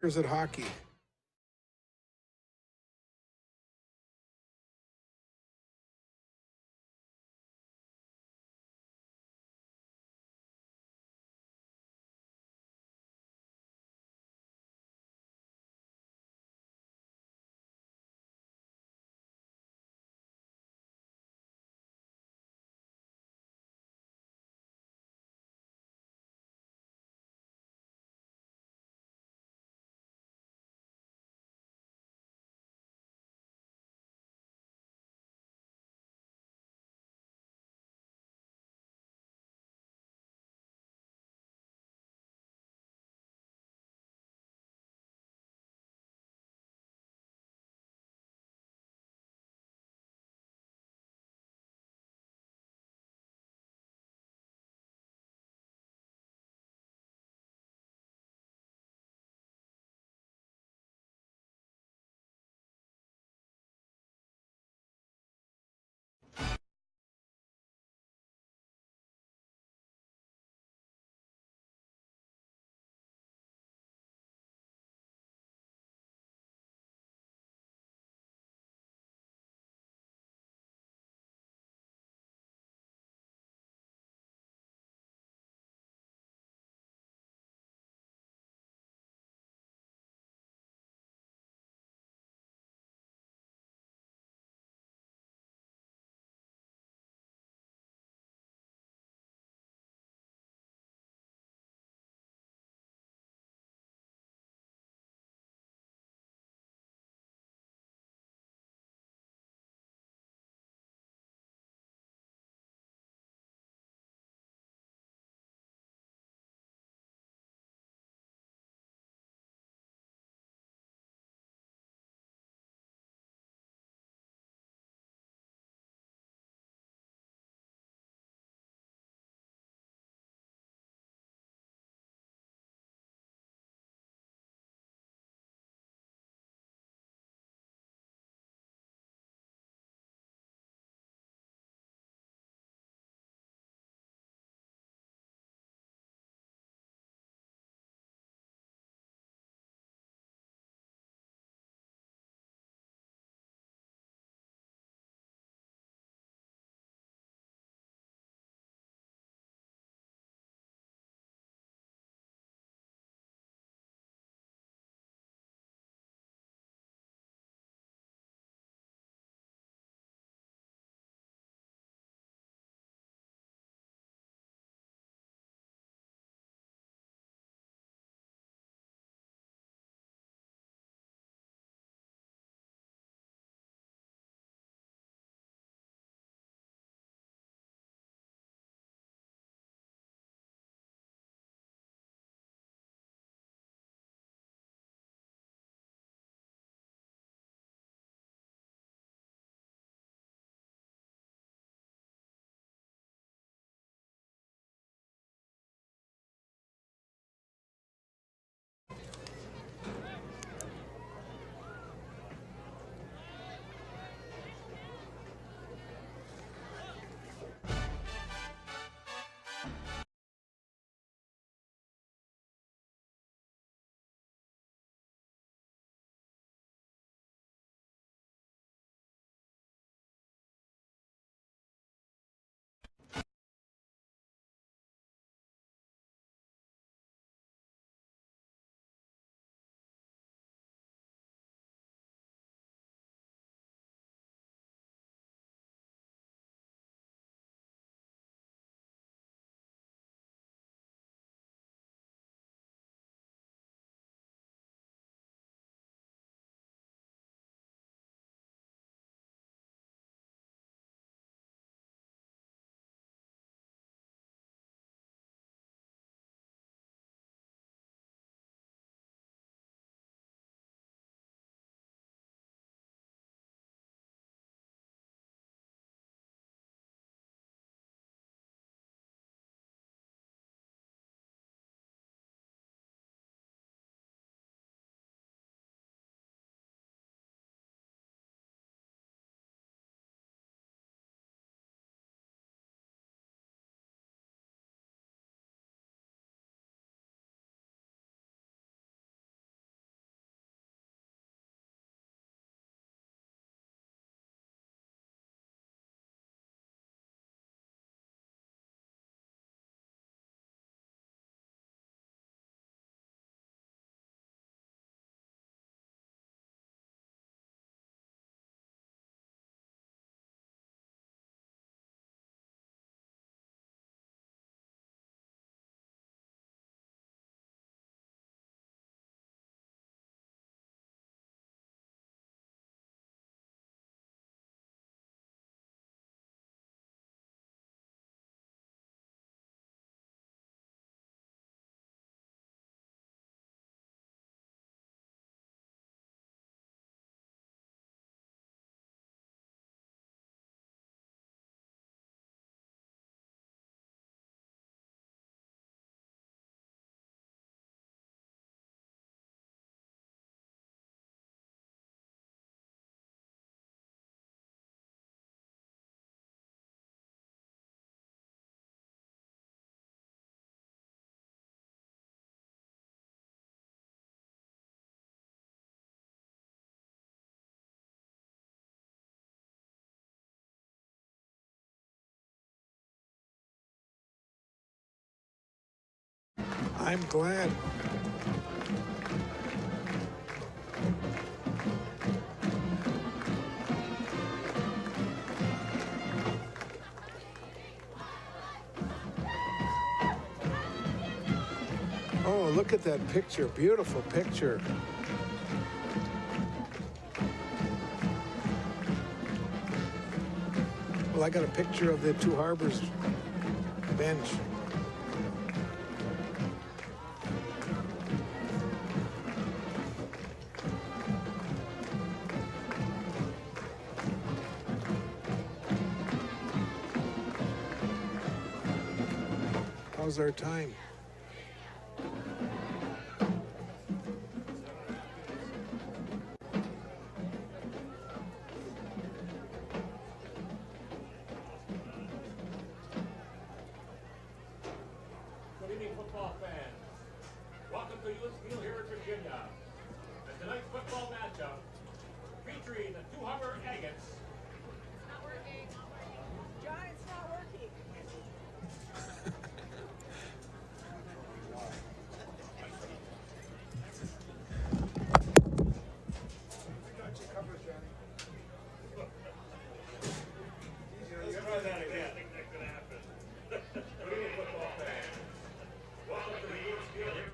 at hockey. I'm glad. Oh, look at that picture. Beautiful picture. Well, I got a picture of the Two Harbors bench. How's our time? Good evening, football fans. Welcome to U.S. Field here in Virginia. And tonight's football matchup featuring the Two Harbor Agates. It's not working. John, it's not working. Let's try that again. I think that could happen. Good evening, football fans. Welcome to the U.S. Field here.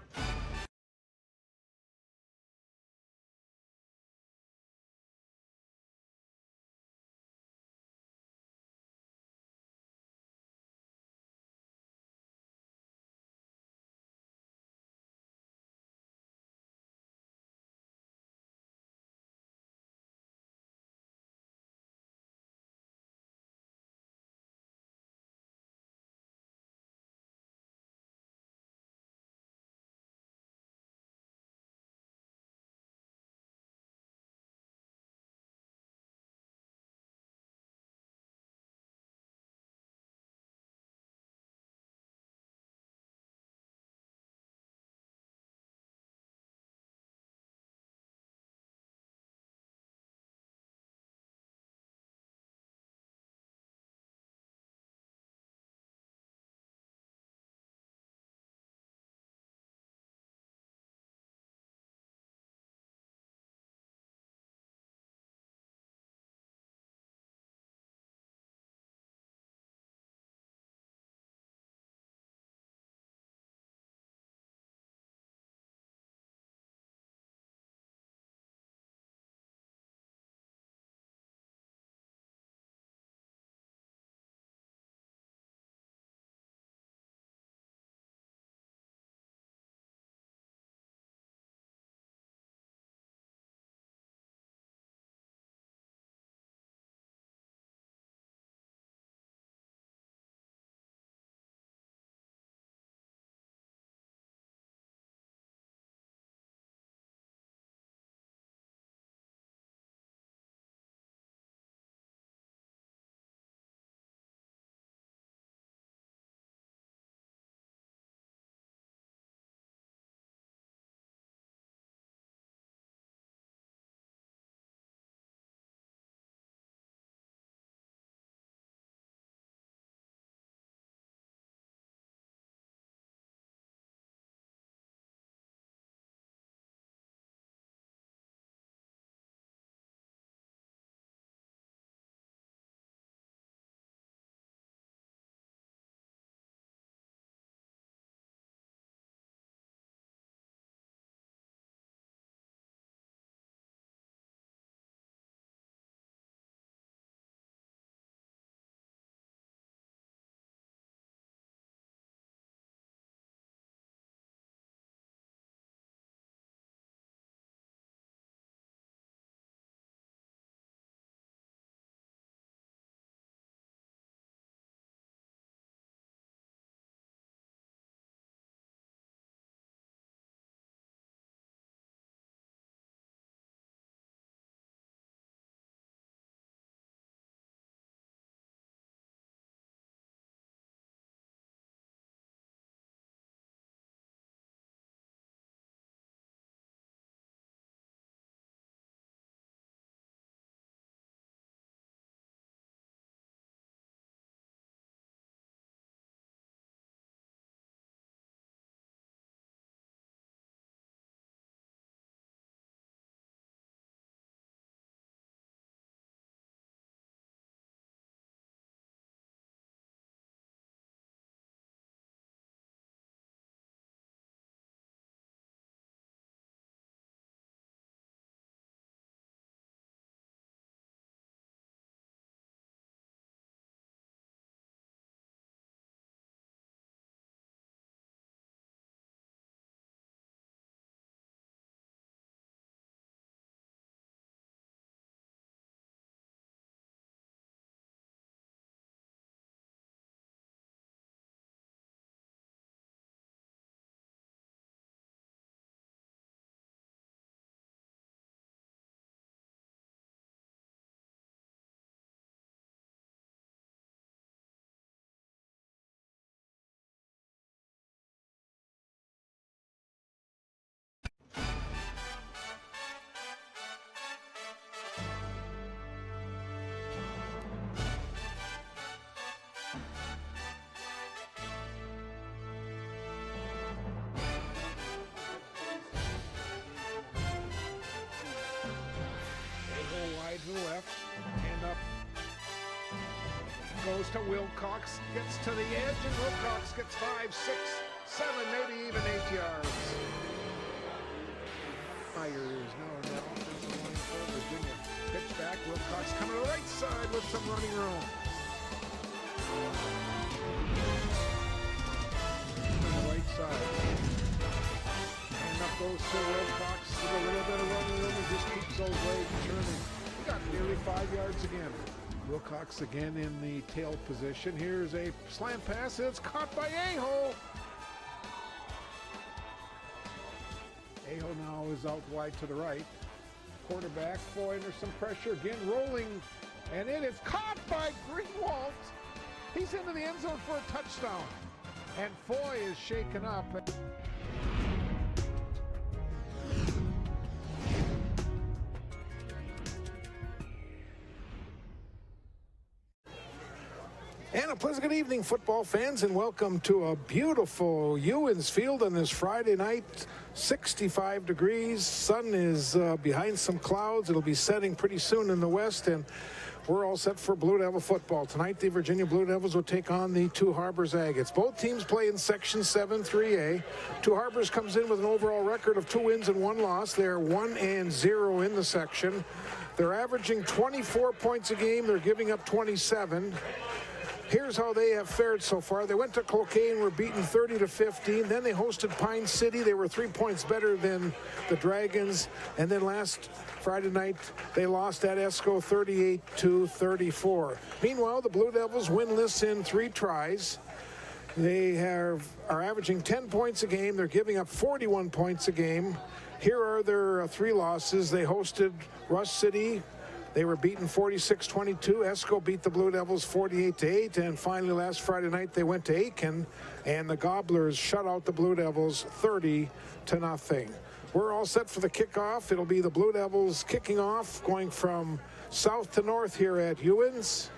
goes to Wilcox, gets to the edge, and Wilcox gets 5, 6, 7, maybe even 8 yards. Myers now in that offensive line for Virginia. Pitch back, Wilcox coming to the right side with some running room. On the right side. And up goes to Wilcox with a little bit of running room and just keeps those legs turning. He got nearly 5 yards again. Wilcox again in the tail position. Here's a slant pass. It's caught by Aho. Aho now is out wide to the right. Quarterback, Foy under some pressure. Again rolling. And it is caught by Greenwald. He's into the end zone for a touchdown. And Foy is shaken up. And a pleasant good evening, football fans, and welcome to a beautiful Ewens Field on this Friday night. 65 degrees. Sun is behind some clouds. It'll be setting pretty soon in the west, and we're all set for Blue Devil football. Tonight, the Virginia Blue Devils will take on the Two Harbors Agates. Both teams play in Section 7 3A. Two Harbors comes in with an overall record of 2 wins and 1 loss. They're 1-0 in the section. They're averaging 24 points a game. They're giving up 27. Here's how they have fared so far. They went to Cloquet and were beaten 30-15. Then they hosted Pine City. They were 3 points better than the Dragons. And then last Friday night, they lost at Esco 38-34. Meanwhile, the Blue Devils winless in 3 tries. They are averaging 10 points a game. They're giving up 41 points a game. Here are their 3 losses. They hosted Rush City. They were beaten 46-22. Esco beat the Blue Devils 48-8. And finally, last Friday night, they went to Aiken, and the Gobblers shut out the Blue Devils 30-0. We're all set for the kickoff. It'll be the Blue Devils kicking off, going from south to north here at Ewens.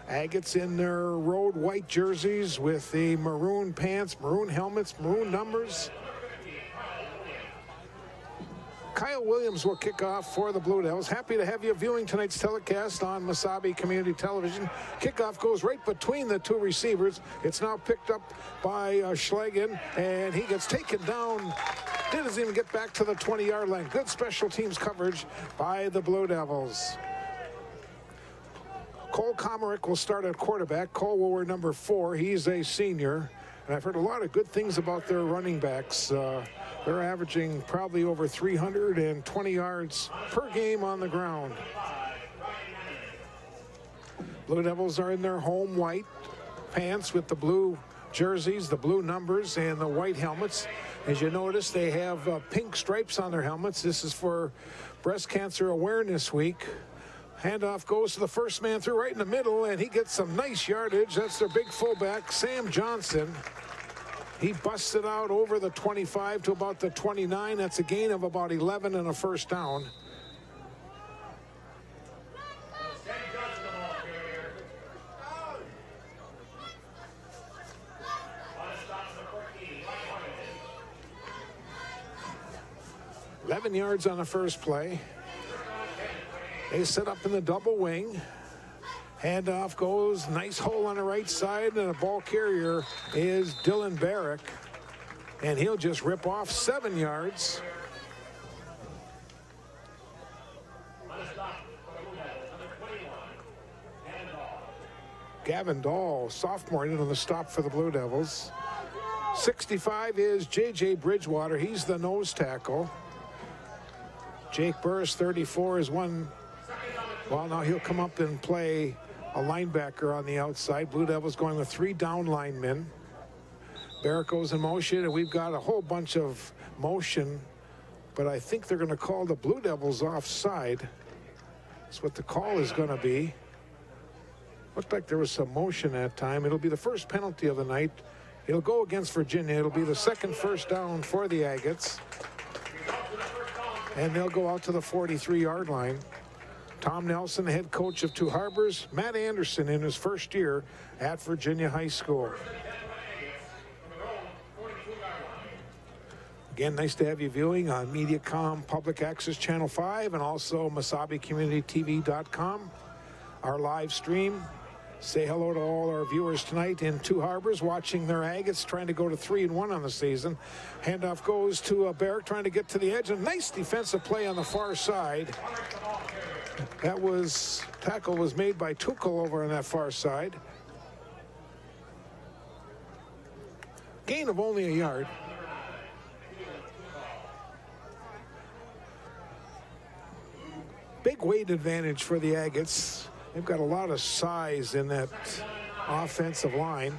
Agates in their road white jerseys with the maroon pants, maroon helmets, maroon numbers. Kyle Williams will kick off for the Blue Devils. Happy to have you viewing tonight's telecast on Mesabi Community Television. Kickoff goes right between the 2 receivers. It's now picked up by Schlagen, and he gets taken down. Doesn't even get back to the 20-yard line. Good special teams coverage by the Blue Devils. Cole Comerick will start at quarterback. Cole will wear number 4. He's a senior. And I've heard a lot of good things about their running backs. They're averaging probably over 320 yards per game on the ground. Blue Devils are in their home white pants with the blue jerseys, the blue numbers, and the white helmets. As you notice, they have pink stripes on their helmets. This is for Breast Cancer Awareness Week. Handoff goes to the first man through right in the middle, and he gets some nice yardage. That's their big fullback, Sam Johnson. He busted out over the 25 to about the 29. That's a gain of about 11 and a first down. Eleven yards on the first play. They set up in the double wing. Handoff goes, nice hole on the right side, and the ball carrier is Dylan Barrick. And he'll just rip off 7 yards. Gavin Dahl, sophomore, into the stop for the Blue Devils. 65 is J.J. Bridgewater. He's the nose tackle. Jake Burris, 34, is one. Well, now he'll come up and play a linebacker on the outside. Blue Devils going with 3 down linemen. Barrett goes in motion, and we've got a whole bunch of motion, but I think they're going to call the Blue Devils offside. That's what the call is going to be. Looked like there was some motion that time. It'll be the first penalty of the night. It'll go against Virginia. It'll be the second first down for the Agates. And they'll go out to the 43-yard line. Tom Nelson, the head coach of Two Harbors. Matt Anderson in his first year at Virginia High School. Again, nice to have you viewing on Mediacom Public Access Channel 5 and also MesabiCommunityTV.com. Our live stream Say hello to all our viewers tonight in Two Harbors watching their Agates trying to go to 3-1 on the season. Handoff goes to Barrick trying to get to the edge. A nice defensive play on the far side. That tackle was made by Tuchel over on that far side. Gain of only a yard. Big weight advantage for the Agates. They've got a lot of size in that offensive line.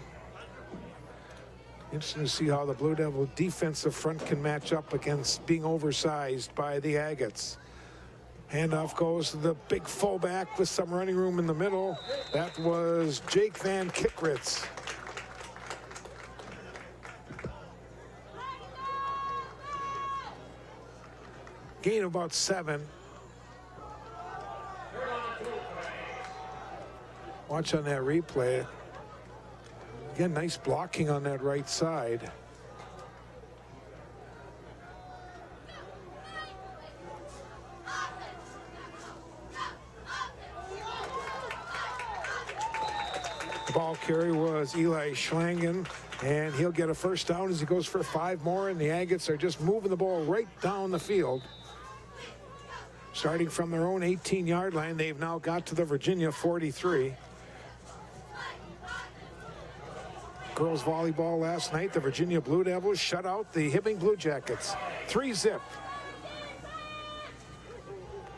Interesting to see how the Blue Devil defensive front can match up against being oversized by the Agates. Handoff goes to the big fullback with some running room in the middle. That was Jake Van Kickritz. Gain of about 7. Watch on that replay. Again, nice blocking on that right side. The ball carrier was Eli Schlangen, and he'll get a first down as he goes for 5 more, and the Agates are just moving the ball right down the field. Starting from their own 18-yard line, they've now got to the Virginia 43. Girls volleyball last night, the Virginia Blue Devils shut out the Hibbing Blue Jackets. 3-zip.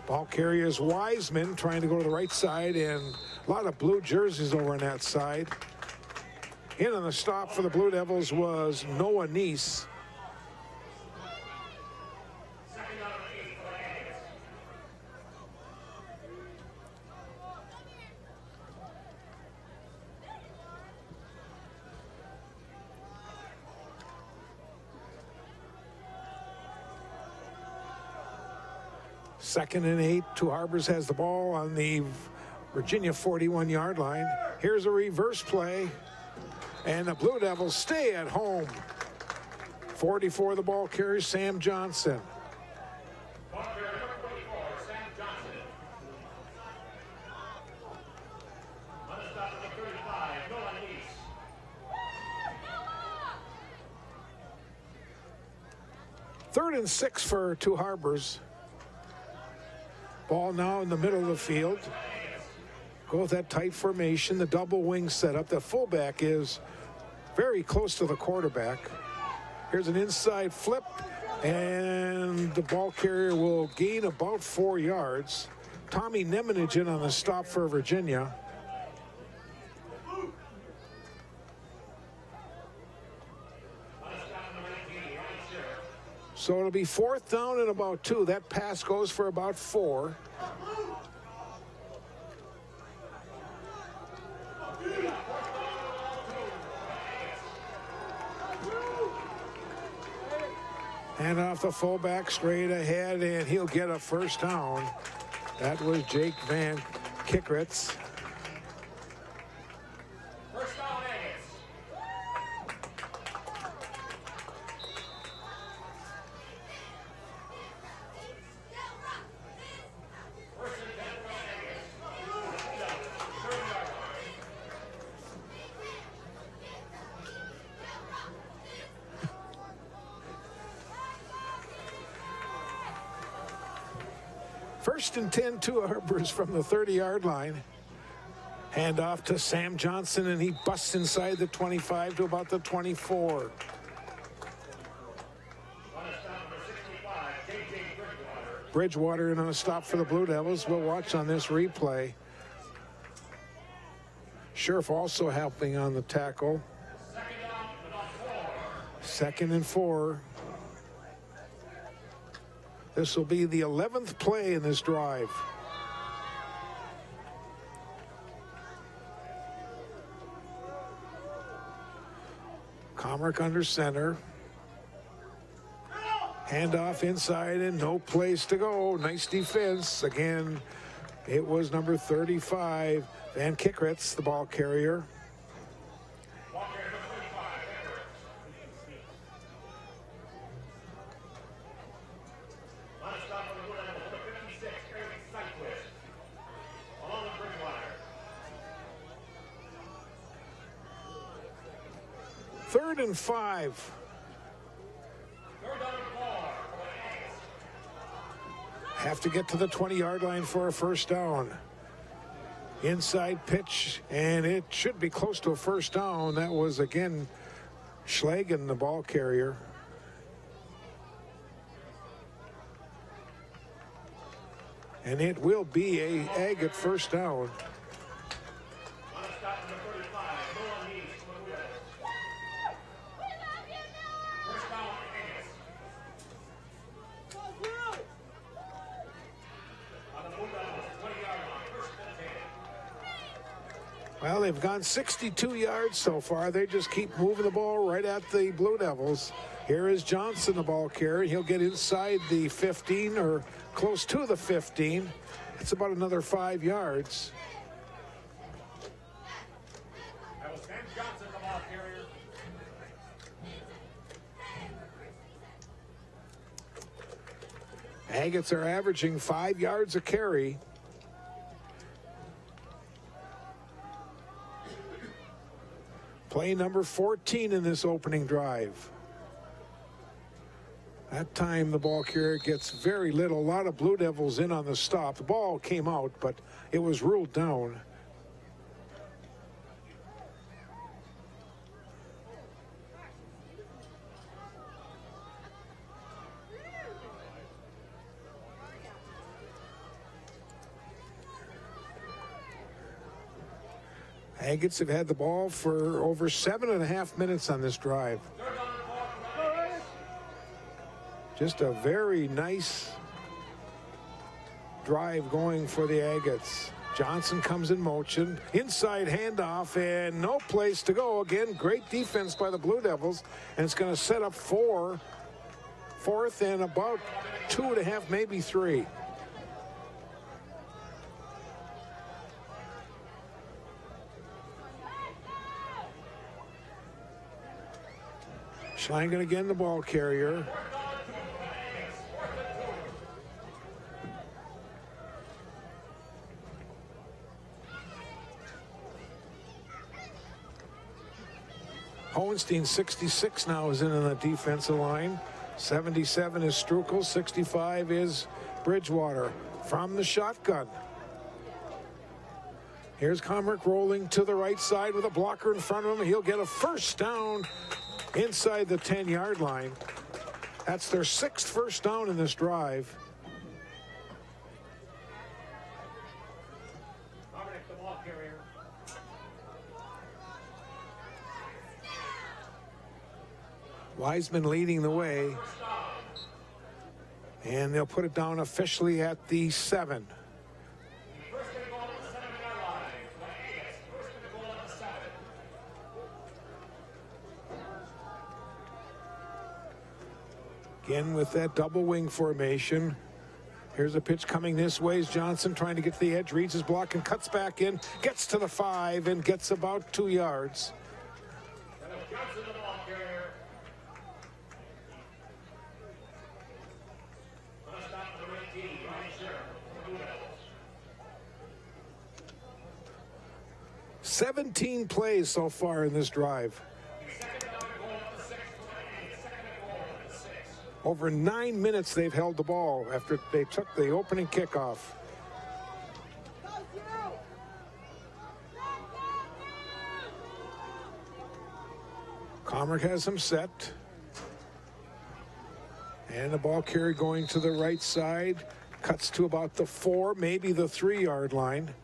Ball carriers Wiseman trying to go to the right side, and a lot of blue jerseys over on that side. In on the stop for the Blue Devils was Noah Neese. Second and 8. Two Harbors has the ball on the Virginia 41-yard line. Here's a reverse play, and the Blue Devils stay at home. 44, the ball carries Sam Johnson. Third and 6 for Two Harbors. Ball now in the middle of the field. Go with that tight formation, the double wing setup. The fullback is very close to the quarterback. Here's an inside flip, and the ball carrier will gain about 4 yards. Tommy Nemenich in on the stop for Virginia. So it'll be 4th down and about 2. That pass goes for about 4. And off the fullback straight ahead, and he'll get a first down. That was Jake Van Kickritz. First and 10, Two Harbors from the 30-yard line. Hand off to Sam Johnson, and he busts inside the 25 to about the 24. Bridgewater in on a stop for the Blue Devils. We'll watch on this replay. Scherf also helping on the tackle. 2nd and 4. This will be the 11th play in this drive. Comrick under center. Handoff inside and no place to go. Nice defense. Again, it was number 35, Van Kickritz, the ball carrier. 3rd and 5. Third down and 4. Have to get to the 20-yard line for a first down. Inside pitch, and it should be close to a first down. That was, again, Schlagen, the ball carrier. And it will be a Agate first down. On a stop number 35. Noah Neese. First down, Agate. On the move down, 20-yard line. First and 10. Well, they've gone 62 yards so far. They just keep moving the ball right at the Blue Devils. Here is Johnson, the ball carrier. He'll get inside the 15 or close to the 15. It's about another 5 yards. That was Ben Johnson, the ball carrier. Agates are averaging 5 yards a carry. Play number 14 in this opening drive. That time the ball carrier gets very little. A lot of Blue Devils in on the stop. The ball came out, but it was ruled down. Agates have had the ball for over 7.5 minutes on this drive. Just a very nice drive going for the Agates. Johnson comes in motion. Inside handoff and no place to go. Again, great defense by the Blue Devils. And it's going to set up fourth and about 2.5, maybe 3. Schlangen again, the ball carrier. Hohenstein, 66 now, is in on the defensive line. 77 is Strukel. 65 is Bridgewater from the shotgun. Here's Comrick rolling to the right side with a blocker in front of him. He'll get a first down inside the 10-yard line. That's their 6th first down in this drive. Dominic, the ball carrier. Wiseman leading the way. And they'll put it down officially at the 7. First and goal at the 7-yard line. For the Agates. First and goal at the 7. Again with that double wing formation. Here's a pitch coming this way. Johnson trying to get to the edge, reads his block and cuts back in, gets to the 5 and gets about 2 yards. And it's Johnson, the ball carrier. On a stop number 18. Ryan Sherrill. Blue Devils. 17 plays so far in this drive. Second down and goal at the 6. Second and goal at the 6. Over 9 minutes they've held the ball after they took the opening kickoff. Comrick has him set. And the ball carrier going to the right side. Cuts to about the 4, maybe the 3-yard line.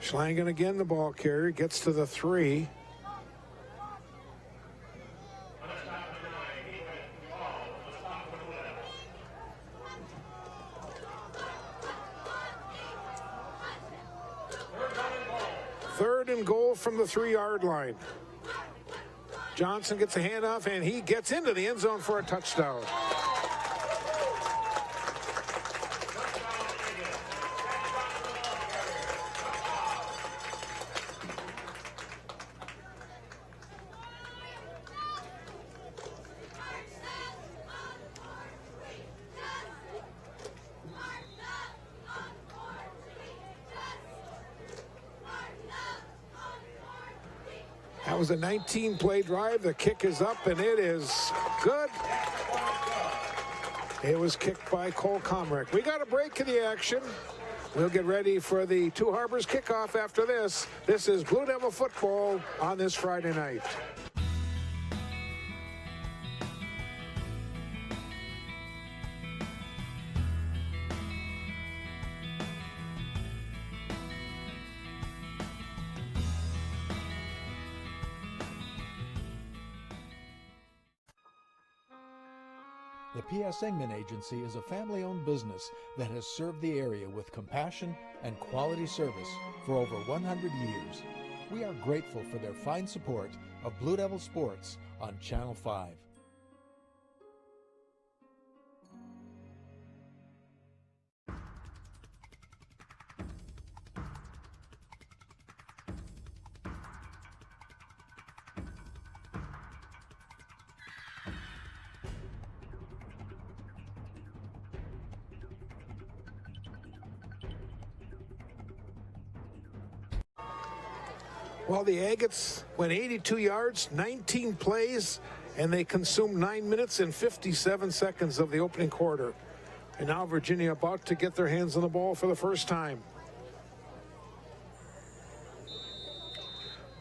Schlangen again, the ball carrier, gets to the 3. Third and goal from the 3-yard line. Johnson gets a handoff and he gets into the end zone for a touchdown. That was a 19-play drive. The kick is up, and it is good. It was kicked by Cole Comrick. We got a break in the action. We'll get ready for the Two Harbors kickoff after this. This is Blue Devil football on this Friday night. The P.S. Engman Agency is a family-owned business that has served the area with compassion and quality service for over 100 years. We are grateful for their fine support of Blue Devil Sports on Channel 5. Well, the Agates went 82 yards, 19 plays, and they consumed 9 minutes and 57 seconds of the opening quarter. And now Virginia about to get their hands on the ball for the first time.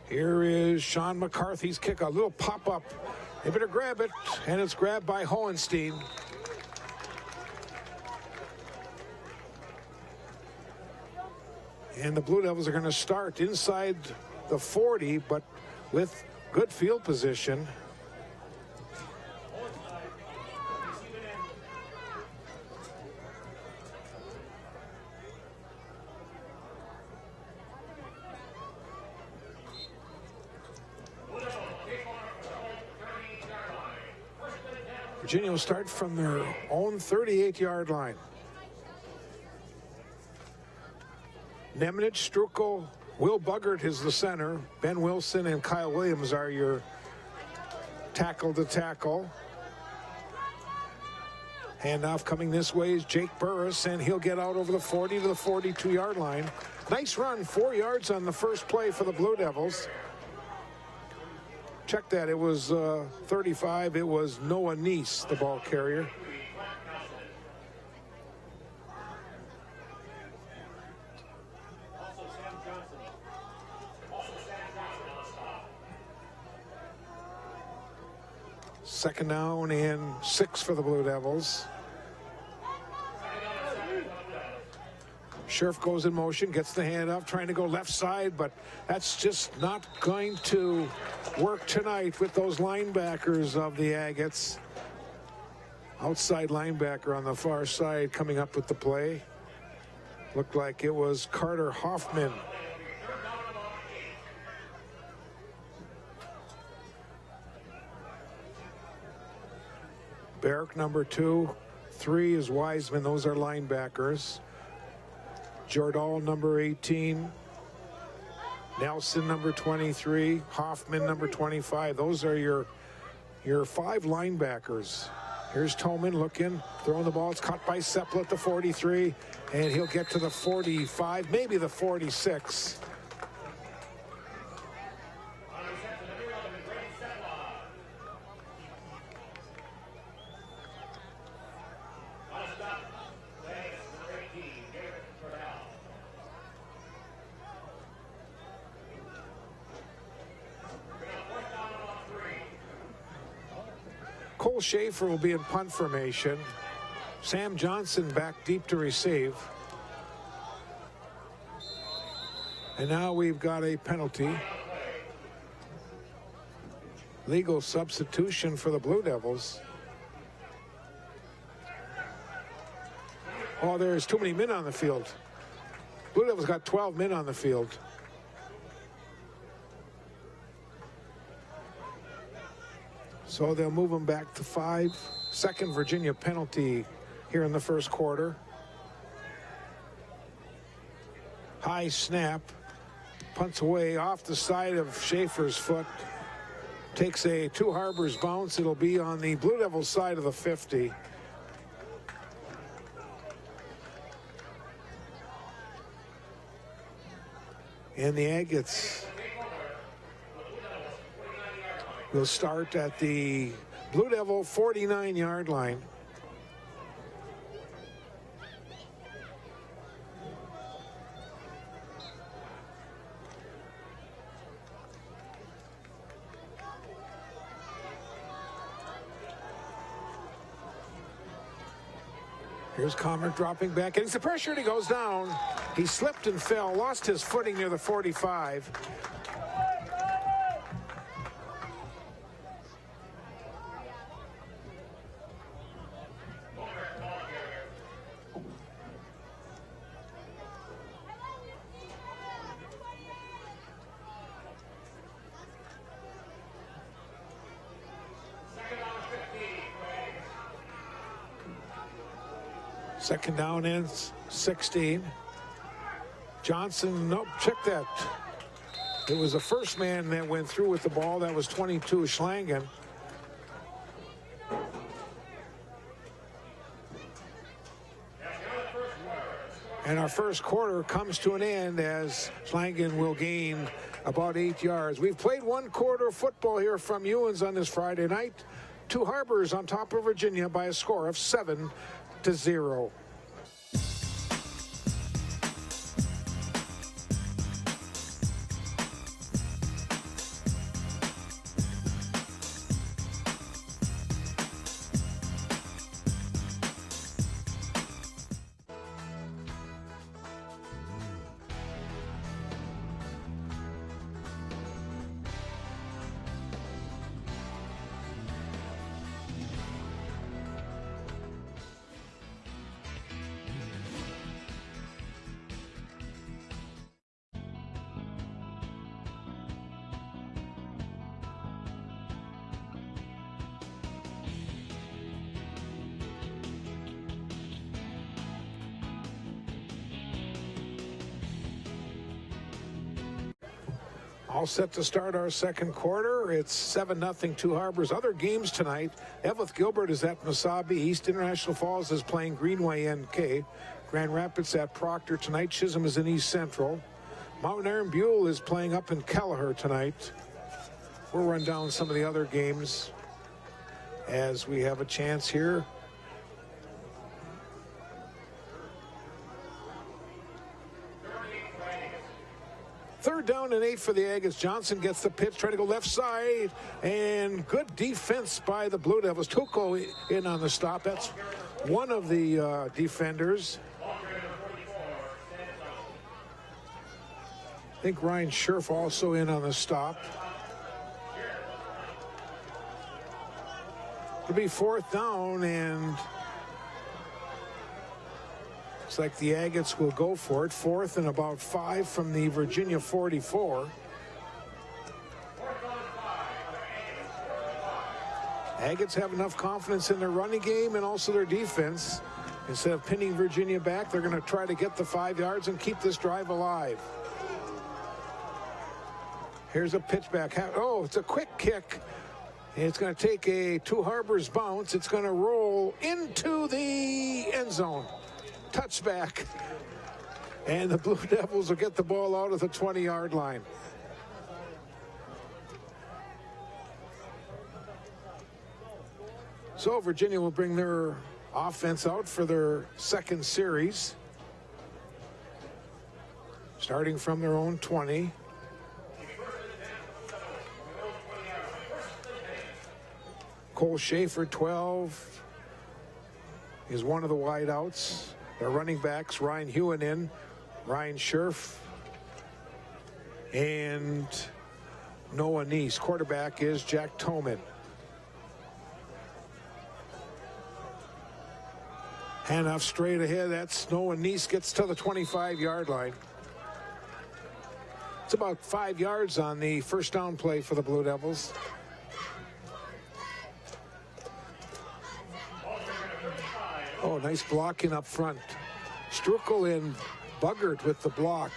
Here is Sean McCarthy's kick, a little pop-up. They better grab it, and it's grabbed by Hohenstein. And the Blue Devils are going to start inside the 40, but with good field position. Virginia will start from their own 38-yard line. Nemenich, Strukel, Will Buggart is the center. Ben Wilson and Kyle Williams are your tackle to tackle. Handoff coming this way is Jake Burris, and he'll get out over the 40 to the 42-yard line. Nice run, 4 yards on the first play for the Blue Devils. Check that, it was 35. It was Noah Neese, the ball carrier. Second down and 6 for the Blue Devils. Scherf goes in motion, gets the handoff, trying to go left side, but that's just not going to work tonight with those linebackers of the Agates. Outside linebacker on the far side coming up with the play. Looked like it was Carter Hoffman. Barrick number 2, 3 is Wiseman. Those are linebackers. Jordahl number 18. Nelson number 23. Hoffman number 25. Those are your 5 linebackers. Here's Toman looking, throwing the ball. It's caught by Seppel at the 43, and he'll get to the 45, maybe the 46. Cole Schaefer will be in punt formation. Sam Johnson back deep to receive. And now we've got a penalty. Legal substitution for the Blue Devils. Oh, there's too many men on the field. Blue Devils got 12 men on the field. So they'll move them back to 5. Second Virginia penalty here in the first quarter. High snap. Punts away off the side of Schaefer's foot. Takes a Two Harbors bounce. It'll be on the Blue Devils side of the 50. And the Agates will start at the Blue Devil 49-yard line. Here's Comer dropping back, getting the pressure, and he goes down. He slipped and fell, lost his footing near the 45. Second down and 16. Johnson, nope, check that. It was the first man that went through with the ball. That was 22, Schlangen. And our first quarter comes to an end as Schlangen will gain about 8 yards. We've played one quarter of football here from Ewens on this Friday night. Two Harbors on top of Virginia by a score of 7-0. All set to start our second quarter. It's 7-0 Two Harbors. Other games tonight. Evelyn Gilbert is at Mesabi. East International Falls is playing Greenway NK. Grand Rapids at Proctor tonight. Chisholm is in East Central. Mount Aaron Buell is playing up in Kelleher tonight. We'll run down some of the other games as we have a chance here. Third down and 8 for the Aggies. Johnson gets the pitch, trying to go left side, and good defense by the Blue Devils. Tuco in on the stop. That's one of the defenders. I think Ryan Scherf also in on the stop. It'll be fourth down, and looks like the Agates will go for it. Fourth and about 5 from the Virginia 44. Agates have enough confidence in their running game and also their defense. Instead of pinning Virginia back, they're going to try to get the 5 yards and keep this drive alive. Here's a pitch back. Oh, it's a quick kick. It's going to take a Two Harbors bounce. It's going to roll into the end zone. Touchback. And the Blue Devils will get the ball out of the 20-yard line. So Virginia will bring their offense out for their second series. Starting from their own 20. Cole Schaefer, 12, is one of the wideouts. Their running backs, Ryan Hewen, Ryan Scherf, and Noah Neese. Quarterback is Jack Toman. Handoff straight ahead. That's Noah Neese, gets to the 25-yard line. It's about 5 yards on the first down play for the Blue Devils. Oh, nice blocking up front. Strukel and Buggart with the block.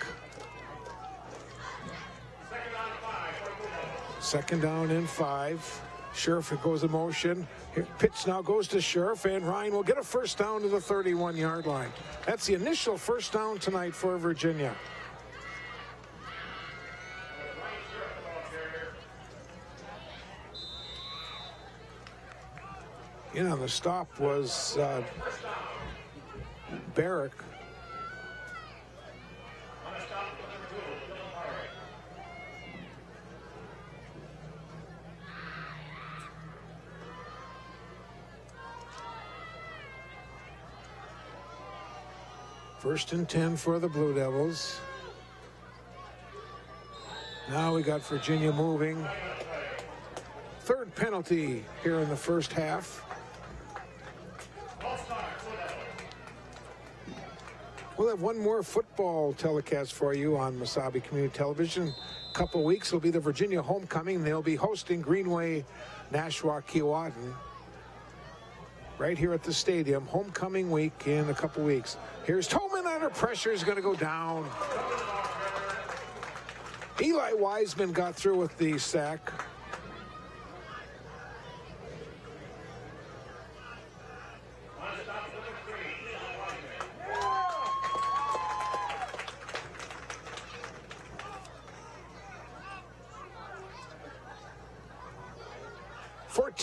Second down and 5. Scherf goes in motion. Here, pitch now goes to Scherf, and Ryan will get a first down to the 31-yard line. That's the initial first down tonight for Virginia. In on the stop was Barrick. First and 10 for the Blue Devils. Now we got Virginia moving. Third penalty here in the first half. We'll have one more football telecast for you on Mesabi Community Television. A couple weeks will be the Virginia homecoming. They'll be hosting Greenway Nashua Keewatin right here at the stadium. Homecoming week in a couple weeks. Here's Tolman under pressure. Is going to go down. Eli Wiseman got through with the sack.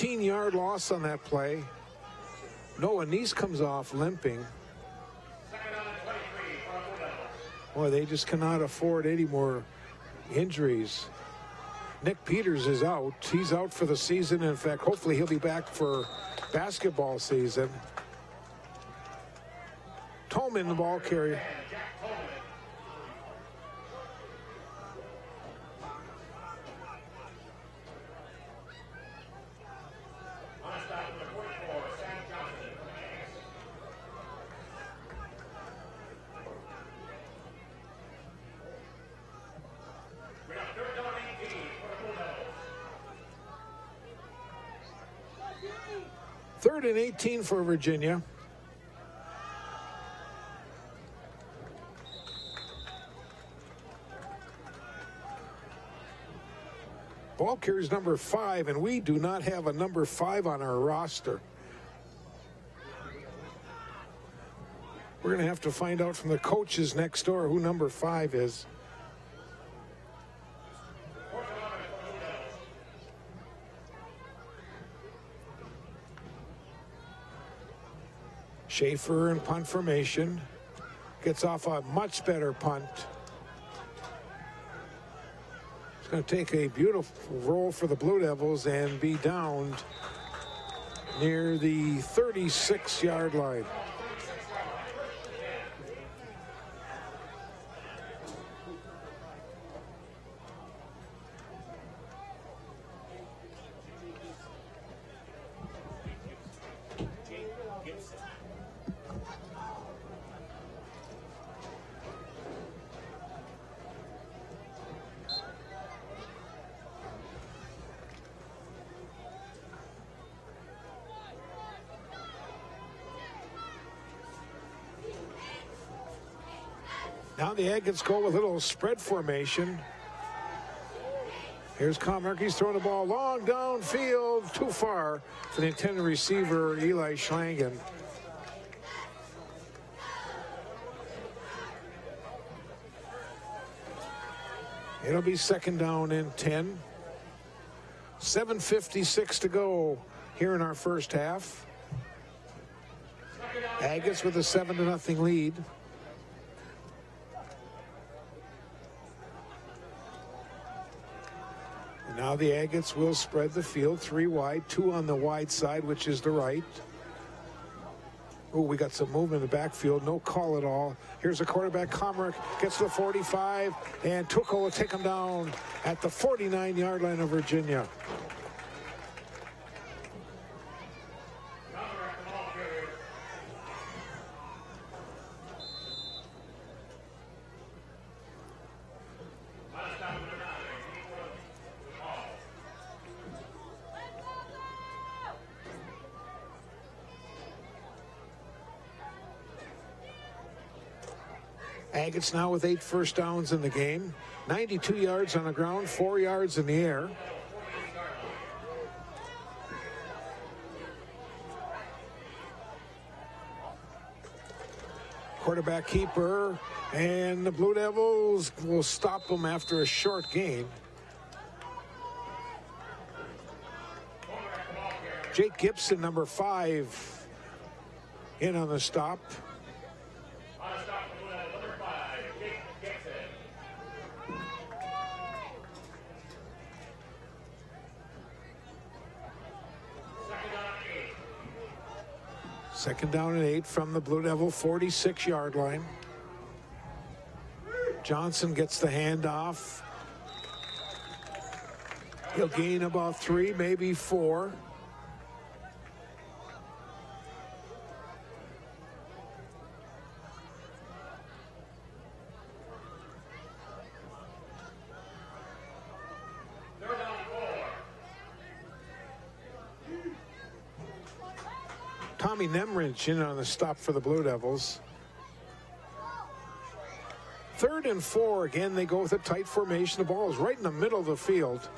Yard loss on that play. Noah Neese comes off limping. Boy, they just cannot afford any more injuries. Nick Peters is out. He's out for the season. In fact, hopefully he'll be back for basketball season. Tolman, the ball carrier. Third and 18 for Virginia. Ball carries number 5, and we do not have a number 5 on our roster. We're going to have to find out from the coaches next door who number 5 is. Schaefer in punt formation. Gets off a much better punt. It's going to take a beautiful roll for the Blue Devils and be downed near the 36-yard line. Now the Aggies go with a little spread formation. Here's Comerick. He's throwing the ball long downfield, too far for the intended receiver, Eli Schlangen. It'll be second down and 10. 7:56 to go here in our first half. Aggies with a 7-0 lead. Now the Agates will spread the field 3 wide, 2 on the wide side, which is the right. Oh, we got some movement in the backfield. No call at all. Here's a quarterback. Comerick gets to the 45, and Tuchel will take him down at the 49-yard line of Virginia. Agates now with 8 first downs in the game. 92 yards on the ground, 4 yards in the air. Quarterback keeper, and the Blue Devils will stop them after a short gain. Jake Gibson, number 5, in on the stop. On a stop, number 5, Jake Gibson. Second down and 8 from the Blue Devil 46-yard line. Johnson gets the handoff. He'll gain about 3, maybe 4. Tommy Nemrich in on the stop for the Blue Devils. 3rd and 4. Again, they go with a tight formation. The ball is right in the middle of the field.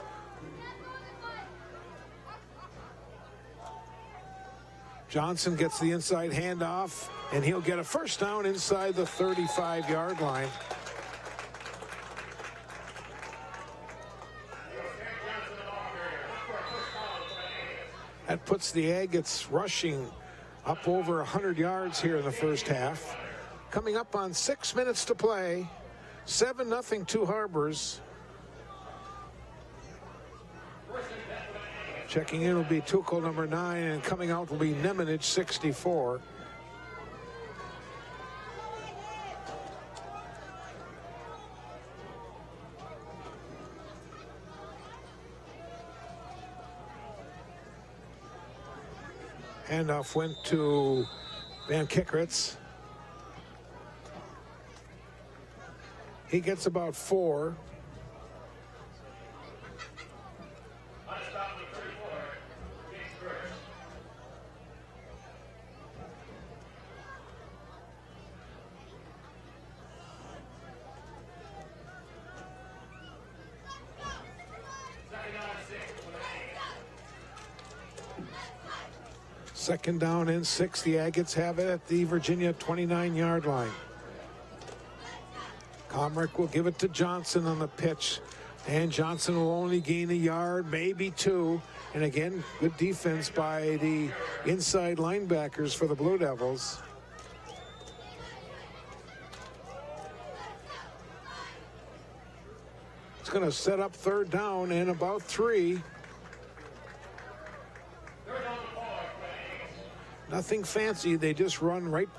Johnson gets the inside handoff, and he'll get a first down inside the 35-yard line. That puts the Agates rushing up over 100 yards here in the first half. Coming up on 6 minutes to play. 7-0 Two Harbors. Checking in will be Tuchel, number 9, and coming out will be Nemanich, 64. Handoff went to Van Kikritz. He gets about 4. Second down and 6. The Agates have it at the Virginia 29-yard line. Comrick will give it to Johnson on the pitch, and Johnson will only gain 1 yard, maybe 2. And again, good defense by the inside linebackers for the Blue Devils. It's going to set up 3rd down and about 3. Nothing fancy. They just run right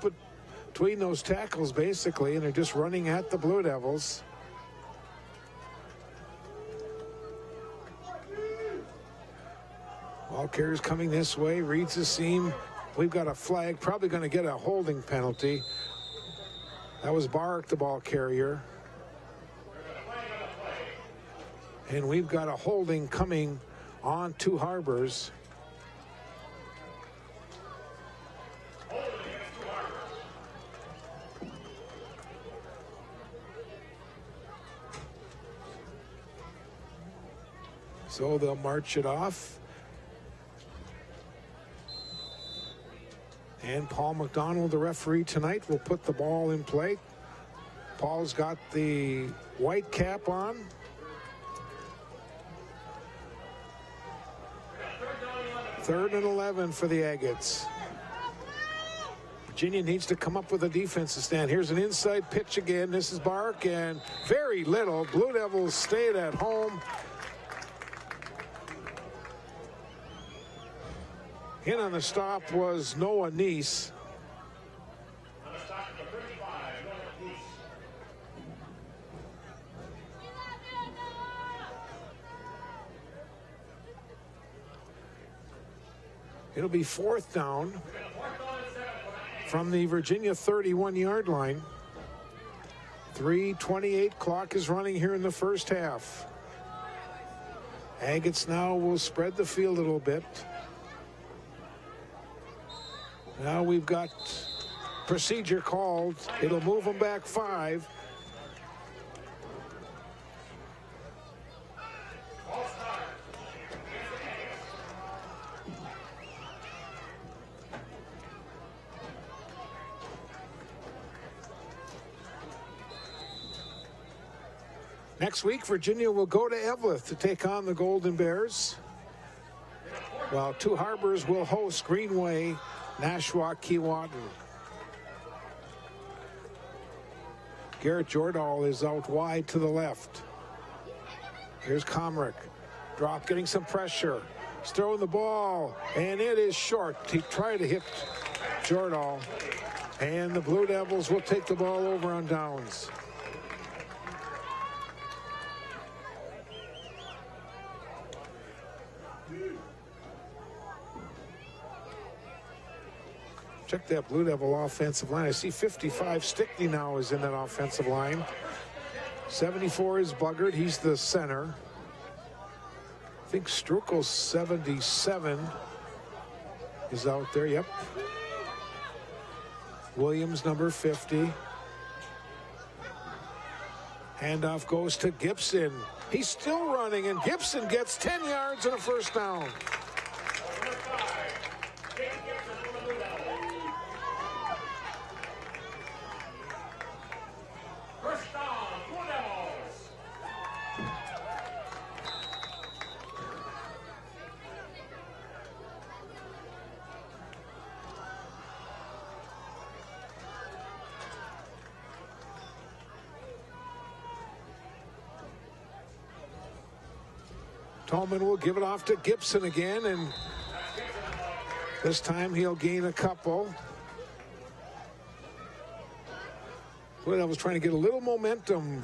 between those tackles, basically, and they're just running at the Blue Devils. Ball carrier's coming this way, reads the seam. We've got a flag, probably going to get a holding penalty. That was Bark, the ball carrier. And we've got a holding coming on Two Harbors. So they'll march it off. And Paul McDonald, the referee tonight, will put the ball in play. Paul's got the white cap on. Third and 11 for the Agates. Virginia needs to come up with a defensive stand. Here's an inside pitch again. This is Bark, and very little. Blue Devils stayed at home. In on the stop was Noah Neese. It'll be 4th down from the Virginia 31-yard line. 3:28 clock is running here in the first half. Agates now will spread the field a little bit. Now we've got procedure called. It'll move them back 5. Next week, Virginia will go to Eveleth to take on the Golden Bears. while Two Harbors will host Greenway, Nashua, Keewatin. Garrett Jordahl is out wide to the left. Here's Comrick. Drop, getting some pressure. He's throwing the ball, and it is short. He tried to hit Jordahl, and the Blue Devils will take the ball over on downs. Check that Blue Devil offensive line. I see 55 Stickney now is in that offensive line. 74 is Buggard. He's the center. I think Strukel's 77 is out there. Yep. Williams, number 50. Handoff goes to Gibson. He's still running, and Gibson gets 10 yards and a first down. Tolman will give it off to Gibson again, and this time he'll gain a couple. Blue Devils trying to get a little momentum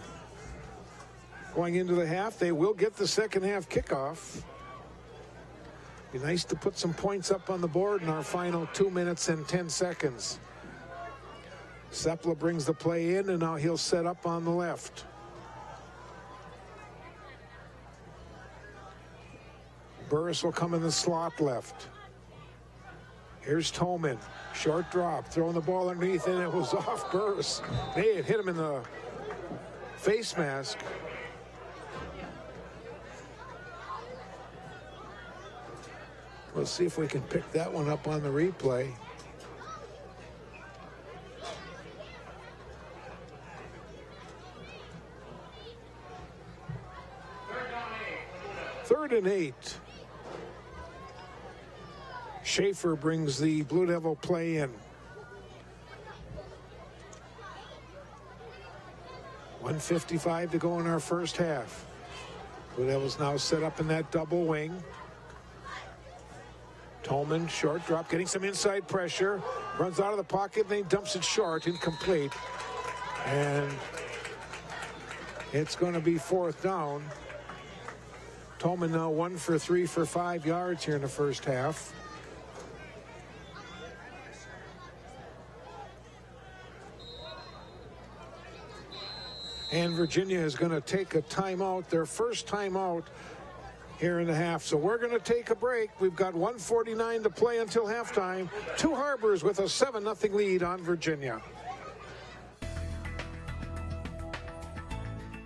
going into the half. They will get the second half kickoff. Be nice to put some points up on the board in our final 2 minutes and 10 seconds. Sepla brings the play in, and now he'll set up on the left. Burris will come in the slot left. Here's Tolman. Short drop, throwing the ball underneath, and it was off Burris. Hey, it hit him in the face mask. Let's see if we can pick that one up on the replay. Third and 8. Schaefer brings the Blue Devil play in. 1:55 to go in our first half. Blue Devils now set up in that double wing. Tolman, short drop, getting some inside pressure. Runs out of the pocket, and then he dumps it short, incomplete. And it's going to be fourth down. Tolman now 1 for 3 for 5 yards here in the first half. And Virginia is going to take a timeout, their first timeout here in the half. So we're going to take a break. We've got 1:49 to play until halftime. Two Harbors with a 7-0 lead on Virginia.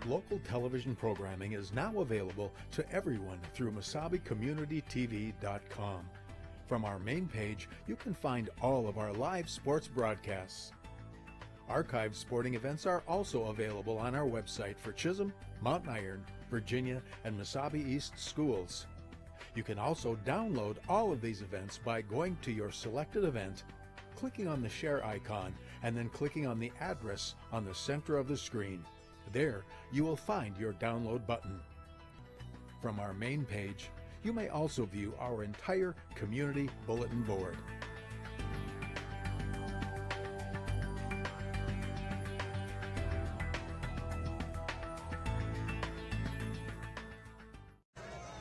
Local television programming is now available to everyone through MasabiCommunityTV.com. From our main page, you can find all of our live sports broadcasts. Archived sporting events are also available on our website for Chisholm, Mountain Iron, Virginia, and Mesabi East schools. You can also download all of these events by going to your selected event, clicking on the share icon, and then clicking on the address on the center of the screen. There, you will find your download button. From our main page, you may also view our entire community bulletin board.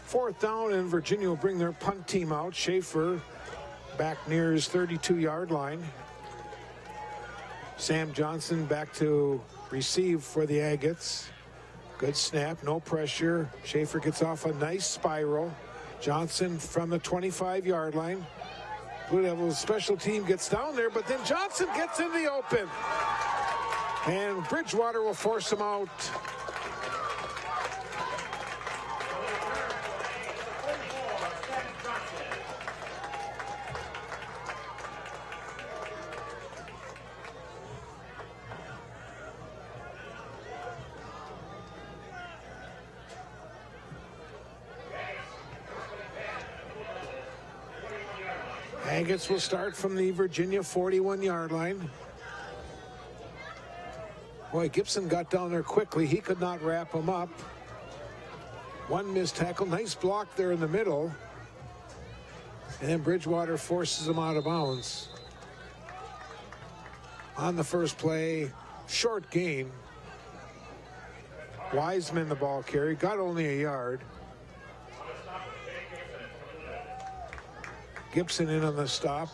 Fourth down, and Virginia will bring their punt team out. Schaefer back near his 32-yard line. Sam Johnson back to receive for the Agates. Good snap, no pressure. Schaefer gets off a nice spiral. Johnson from the 25-yard line. Blue Devils special team gets down there, but then Johnson gets in the open. And Bridgewater will force him out. Agates will start from the Virginia 41-yard line. Boy, Gibson got down there quickly. He could not wrap him up. One missed tackle. Nice block there in the middle. And then Bridgewater forces him out of bounds. On the first play, short gain. Wiseman, the ball carry, got only a yard. Gibson in on the stop.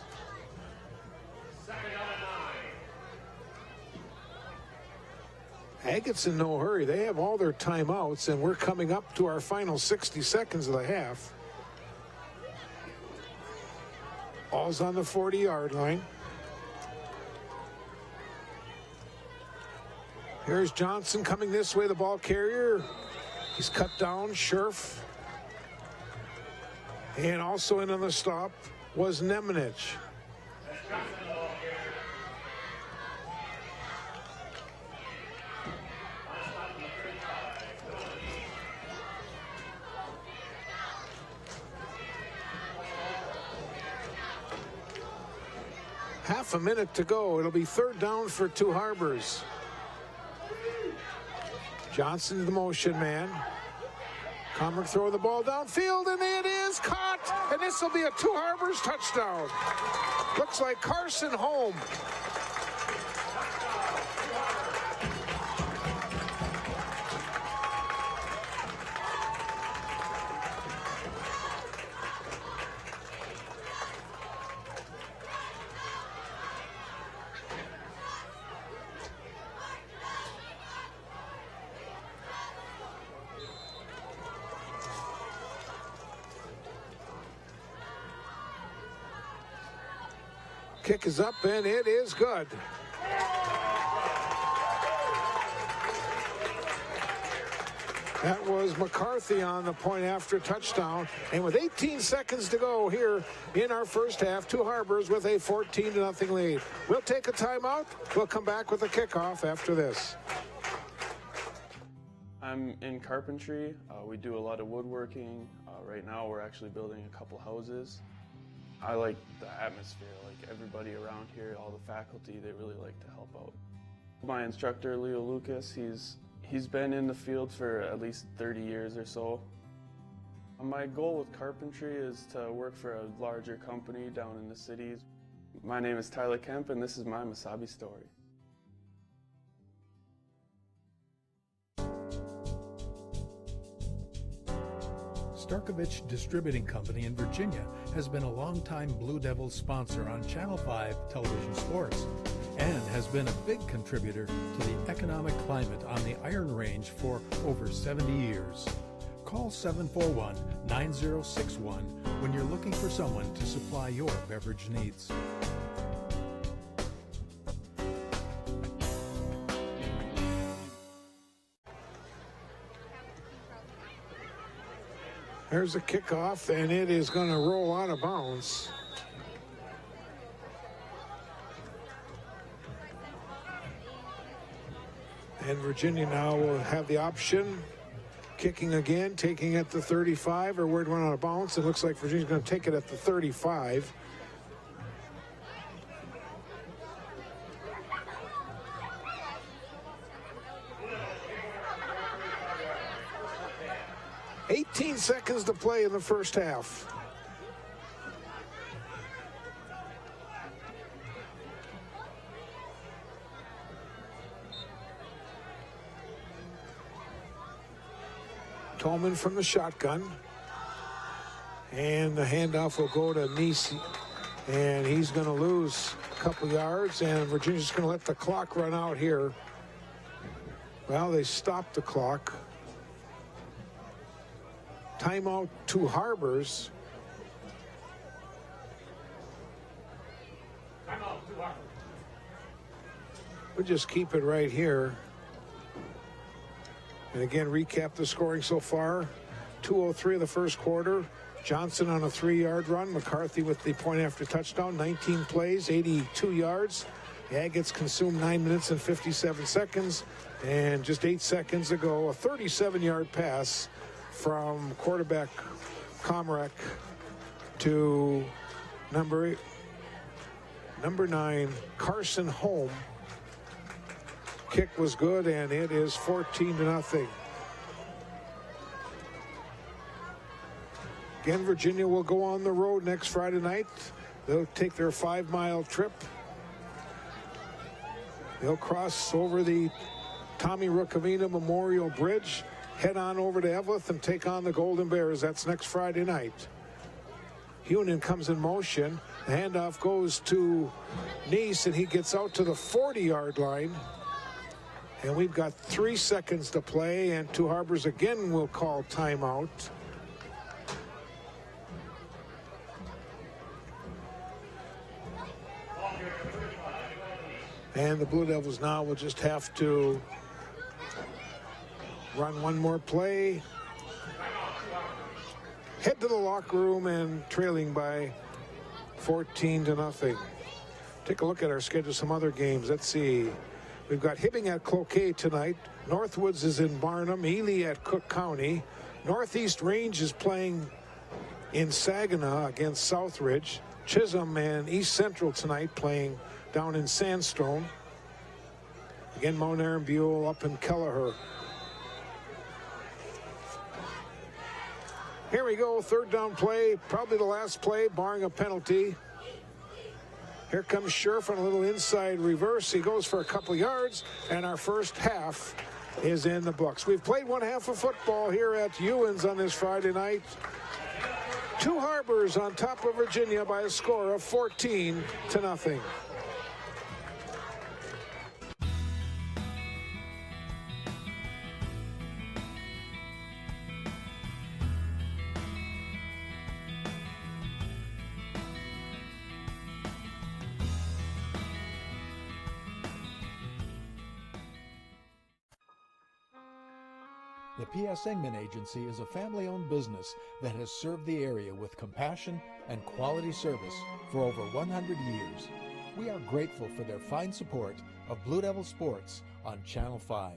Agates in no hurry. They have all their timeouts, and we're coming up to our final 60 seconds of the half. Ball's on the 40-yard line. Here's Johnson coming this way, the ball carrier. He's cut down, Scherf. And also in on the stop was Nemanich. Half a minute to go. It'll be third down for Two Harbors. Johnson, the motion man. Comrick throw the ball downfield, and it is caught. And this will be a Two Harbors touchdown. Looks like Carson home. Kick is up, and it is good. That was McCarthy on the point after touchdown. And with 18 seconds to go here in our first half, Two Harbors with a 14-0 lead. We'll take a timeout. We'll come back with a kickoff after this. I'm in carpentry. We do a lot of woodworking. Right now we're actually building a couple houses. I like the atmosphere, like everybody around here, all the faculty, they really like to help out. My instructor, Leo Lucas, he's been in the field for at least 30 years or so. My goal with carpentry is to work for a larger company down in the cities. My name is Tyler Kemp, and this is my Masabi story. Starkovich Distributing Company in Virginia has been a longtime Blue Devils sponsor on Channel 5 television sports and has been a big contributor to the economic climate on the Iron Range for over 70 years. Call 741-9061 when you're looking for someone to supply your beverage needs. There's a kickoff, and it is going to roll out of bounds. And Virginia now will have the option. Kicking again, taking it to 35, or where it went out of bounds. It looks like Virginia's going to take it at the 35. $18 seconds to play in the first half. Tolman from the shotgun. And the handoff will go to Nisi. And he's going to lose a couple yards, and Virginia's going to let the clock run out here. Well, they stopped the clock. Timeout, Two Harbors. Timeout, Two Harbors. We'll just keep it right here. And again, recap the scoring so far. 2:03 of the first quarter. Johnson on a 3-yard run. McCarthy with the point after touchdown. 19 plays, 82 yards. The Agates consumed 9 minutes and 57 seconds. And just 8 seconds ago, a 37-yard pass from quarterback Comrick to number number 9, Carson Home. Kick was good, and it is 14-0. Again, Virginia will go on the road next Friday night. They'll take their 5-mile trip. They'll cross over the Tommy Rukavina Memorial Bridge, head on over to Eveleth and take on the Golden Bears. That's next Friday night. Hunan comes in motion. The handoff goes to Neese, and he gets out to the 40-yard line. And we've got 3 seconds to play, and Two Harbors again will call timeout. And the Blue Devils now will just have to run one more play, head to the locker room, and trailing by 14-0. Take a look at our schedule, some other games. Let's see. We've got Hibbing at Cloquet tonight. Northwoods is in Barnum. Ely at Cook County. Northeast Range is playing in Saginaw against Southridge. Chisholm and East Central tonight playing down in Sandstone. Again, Mount Aaron Buell up in Kelleher. Here we go, third down play, probably the last play, barring a penalty. Here comes Scherf on a little inside reverse. He goes for a couple yards, and our first half is in the books. We've played one half of football here at Ewens on this Friday night. Two Harbors on top of Virginia by a score of 14-0. The P.S. Engman Agency is a family-owned business that has served the area with compassion and quality service for over 100 years. We are grateful for their fine support of Blue Devil Sports on Channel 5.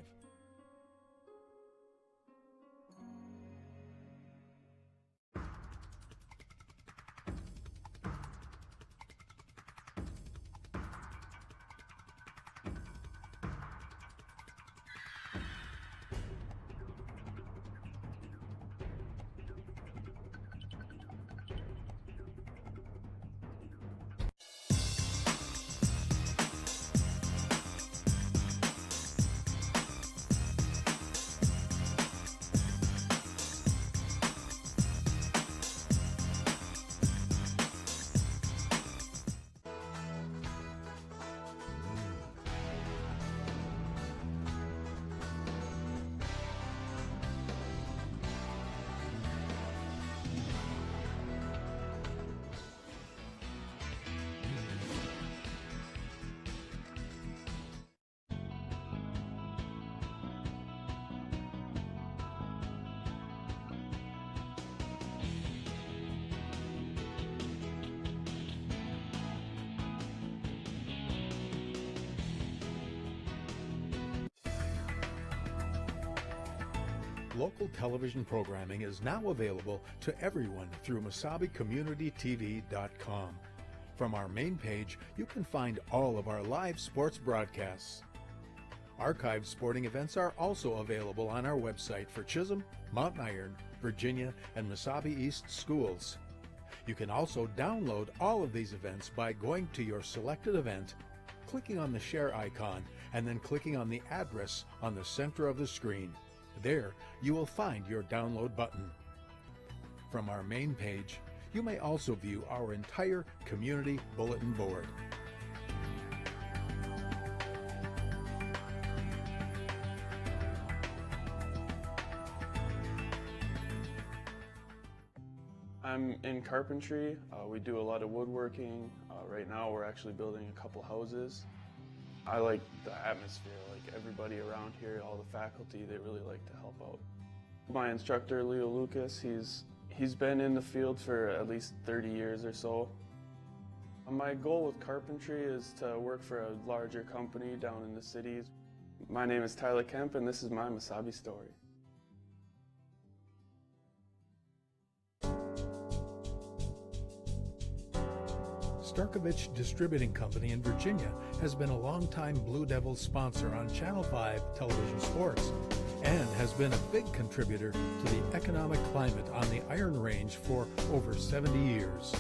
Local television programming is now available to everyone through MasabiCommunityTV.com. From our main page, you can find all of our live sports broadcasts. Archived sporting events are also available on our website for Chisholm, Mount Iron, Virginia, and Mesabi East schools. You can also download all of these events by going to your selected event, clicking on the share icon, and then clicking on the address on the center of the screen. There, you will find your download button. From our main page, you may also view our entire community bulletin board. I'm in carpentry. We do a lot of woodworking. Right now we're actually building a couple houses. I like the atmosphere, like everybody around here, all the faculty, they really like to help out. My instructor, Leo Lucas, he's been in the field for at least 30 years or so. My goal with carpentry is to work for a larger company down in the cities. My name is Tyler Kemp, and this is my Mesabi story. Starkovich Distributing Company in Virginia has been a longtime Blue Devils sponsor on Channel 5 television sports and has been a big contributor to the economic climate on the Iron Range for over 70 years.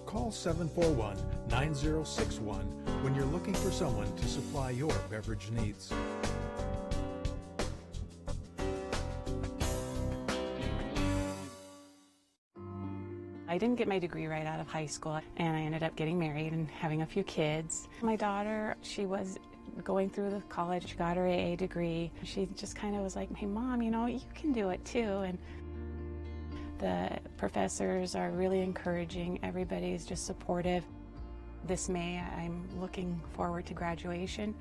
Call 741-9061 when you're looking for someone to supply your beverage needs. I didn't get my degree right out of high school, and I ended up getting married and having a few kids. My daughter, she was going through the college, she got her AA degree. She just kind of was like, hey Mom, you know, you can do it too. And the professors are really encouraging. Everybody's just supportive. This May, I'm looking forward to graduation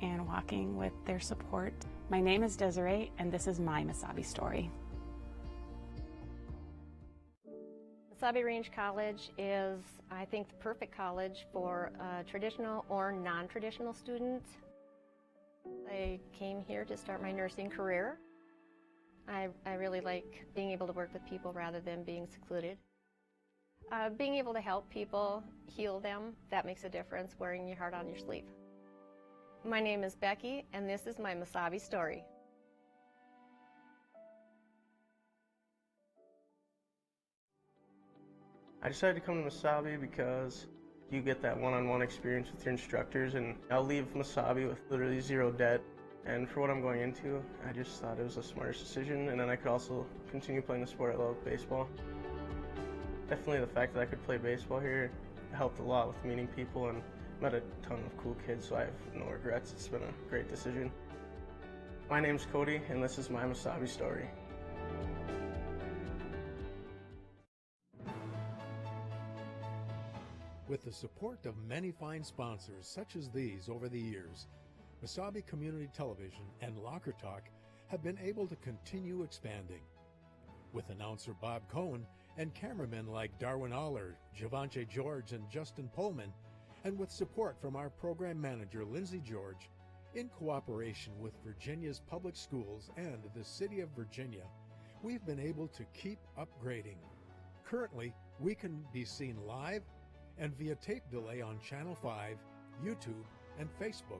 and walking with their support. My name is Desiree, and this is my Mesabi story. Mesabi Range College is, I think, the perfect college for traditional or non-traditional students. I came here to start my nursing career. I really like being able to work with people rather than being secluded. Being able to help people, heal them, that makes a difference, wearing your heart on your sleeve. My name is Becky, and this is my Mesabi story. I decided to come to Mesabi because you get that one-on-one experience with your instructors, and I'll leave Mesabi with literally zero debt. And for what I'm going into, I just thought it was the smartest decision, and then I could also continue playing the sport I love, baseball. Definitely the fact that I could play baseball here helped a lot with meeting people and met a ton of cool kids, so I have no regrets. It's been a great decision. My name's Cody, and this is my Mesabi story. With the support of many fine sponsors such as these over the years, Mesabi Community Television and Locker Talk have been able to continue expanding. With announcer Bob Cohen and cameramen like Darwin Aller, Javante George, and Justin Pullman, and with support from our program manager Lindsay George, in cooperation with Virginia's public schools and the City of Virginia, we've been able to keep upgrading. Currently, we can be seen live and via tape delay on Channel 5, YouTube, and Facebook,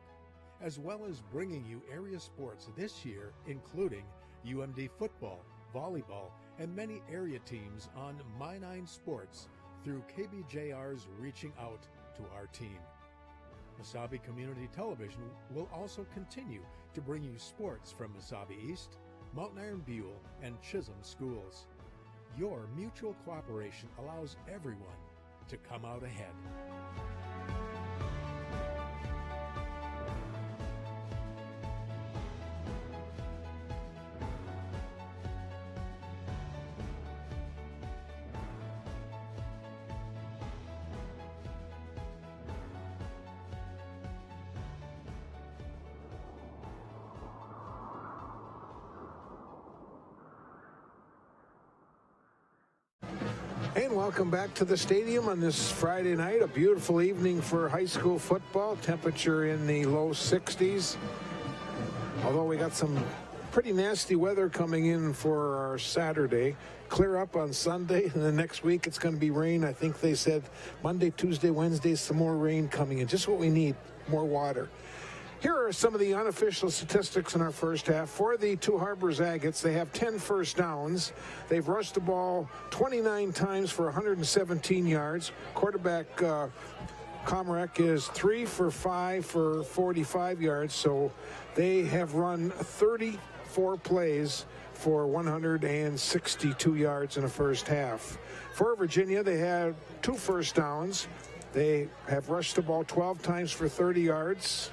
as well as bringing you area sports this year, including UMD football, volleyball, and many area teams on My 9 Sports through KBJR's reaching out to our team. Mesabi Community Television will also continue to bring you sports from Mesabi East, Mountain Iron Buell, and Chisholm schools. Your mutual cooperation allows everyone to come out ahead. And welcome back to the stadium on this Friday night. A beautiful evening for high school football. Temperature in the low 60s. Although we got some pretty nasty weather coming in for our Saturday. Clear up on Sunday, and then next week it's going to be rain. I think they said Monday, Tuesday, Wednesday, some more rain coming in. Just what we need, more water. Here are some of the unofficial statistics in our first half. For the Two Harbors Agates, they have 10 first downs. They've rushed the ball 29 times for 117 yards. Quarterback Comrec is 3 for 5 for 45 yards. So they have run 34 plays for 162 yards in the first half. For Virginia, they had 2 first downs. They have rushed the ball 12 times for 30 yards.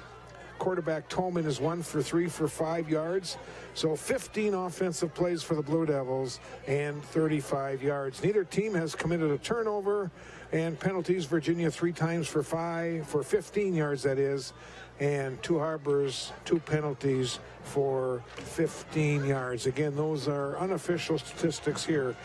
Quarterback Tolman is 1 for 3 for 5 yards. So 15 offensive plays for the Blue Devils and 35 yards. Neither team has committed a turnover, and penalties. Virginia 3 times for 15 yards, that is. And Two Harbors, 2 penalties for 15 yards. Again, those are unofficial statistics here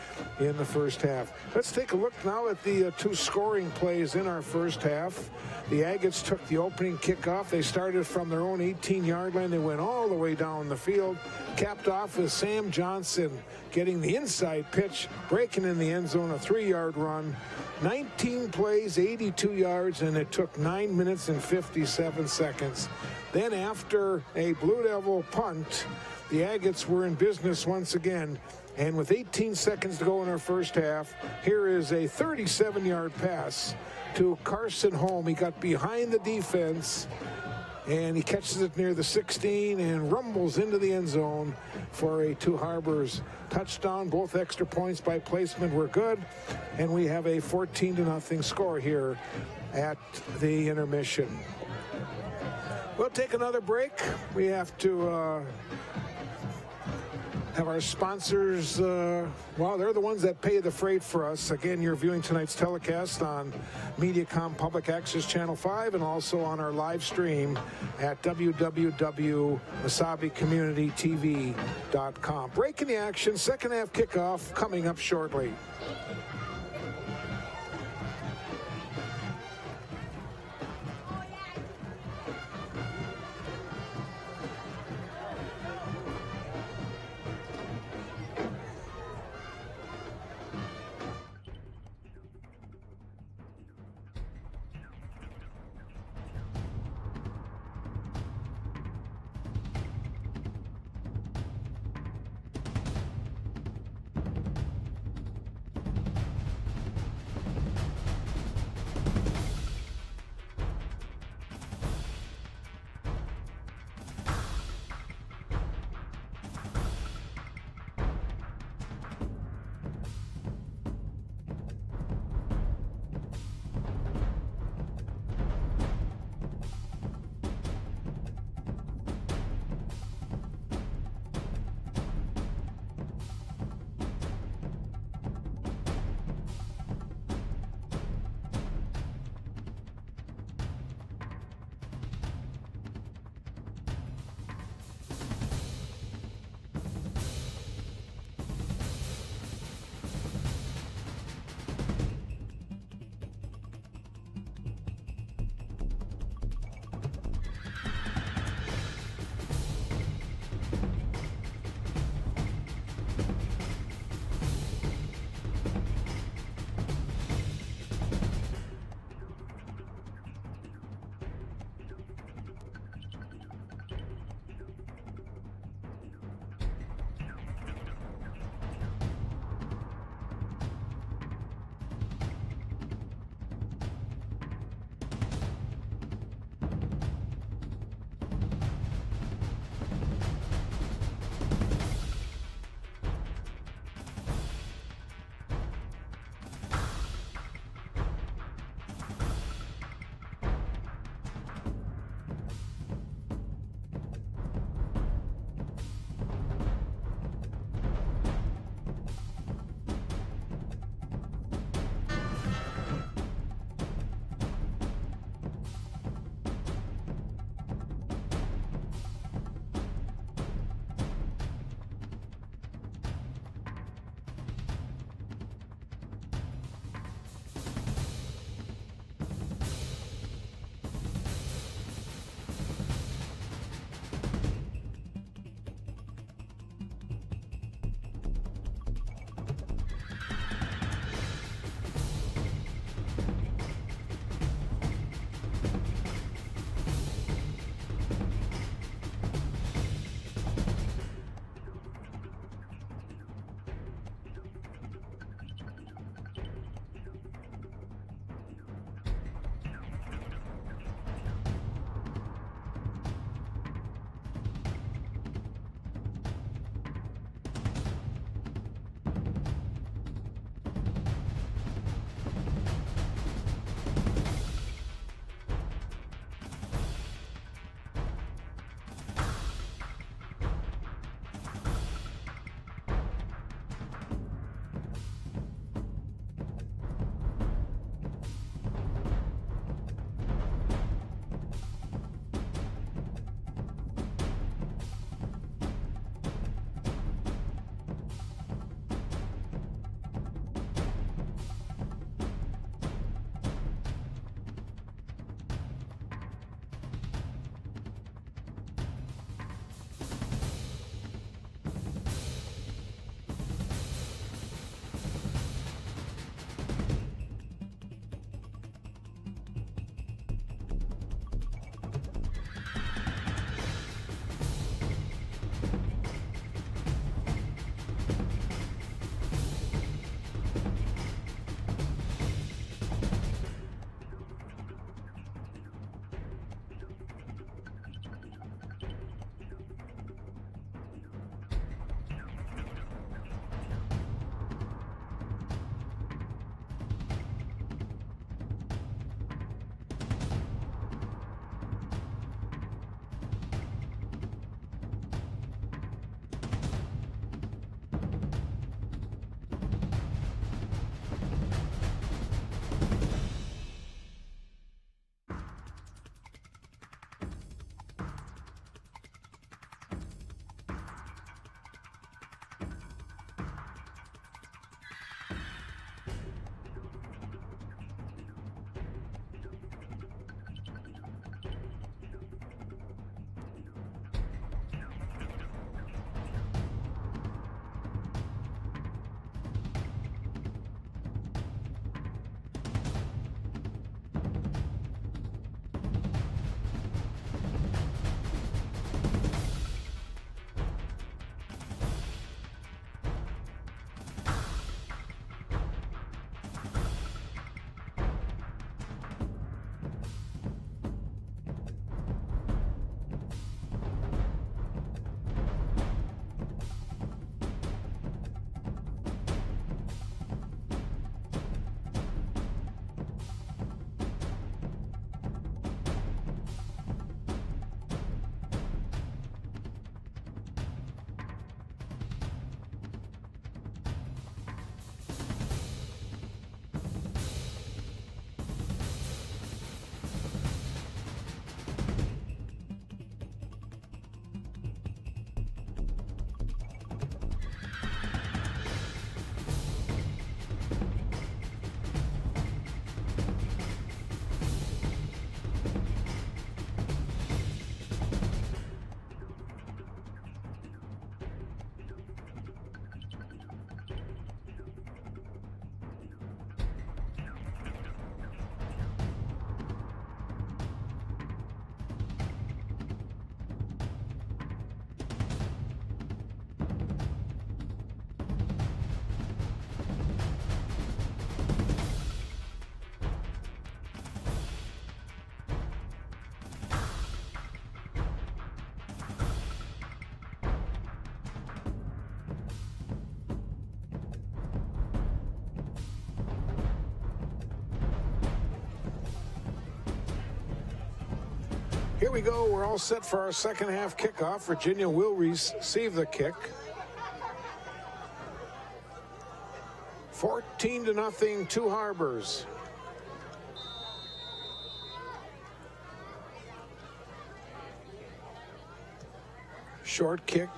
in the first half. Let's take a look now at the two scoring plays in our first half. The Agates took the opening kickoff. They started from their own 18-yard line. They went all the way down the field, capped off with Sam Johnson getting the inside pitch, breaking in the end zone, a 3-yard run. 19 plays, 82 yards, and it took 9 minutes and 57 seconds. Then after a Blue Devil punt, the Agates were in business once again. And with 18 seconds to go in our first half, here is a 37-yard pass to Carson Holm. He got behind the defense, and he catches it near the 16 and rumbles into the end zone for a Two Harbors touchdown. Both extra points by placement were good, and we have a 14-0 score here at the intermission. We'll take another break. We have to have our sponsors, well, they're the ones that pay the freight for us. Again, you're viewing tonight's telecast on Mediacom Public Access Channel 5 and also on our live stream at www.masabicommunitytv.com. Break in the action, second half kickoff coming up shortly. Here we go. We're all set for our second half kickoff. Virginia will receive the kick. 14-0, Two Harbors. Short kick.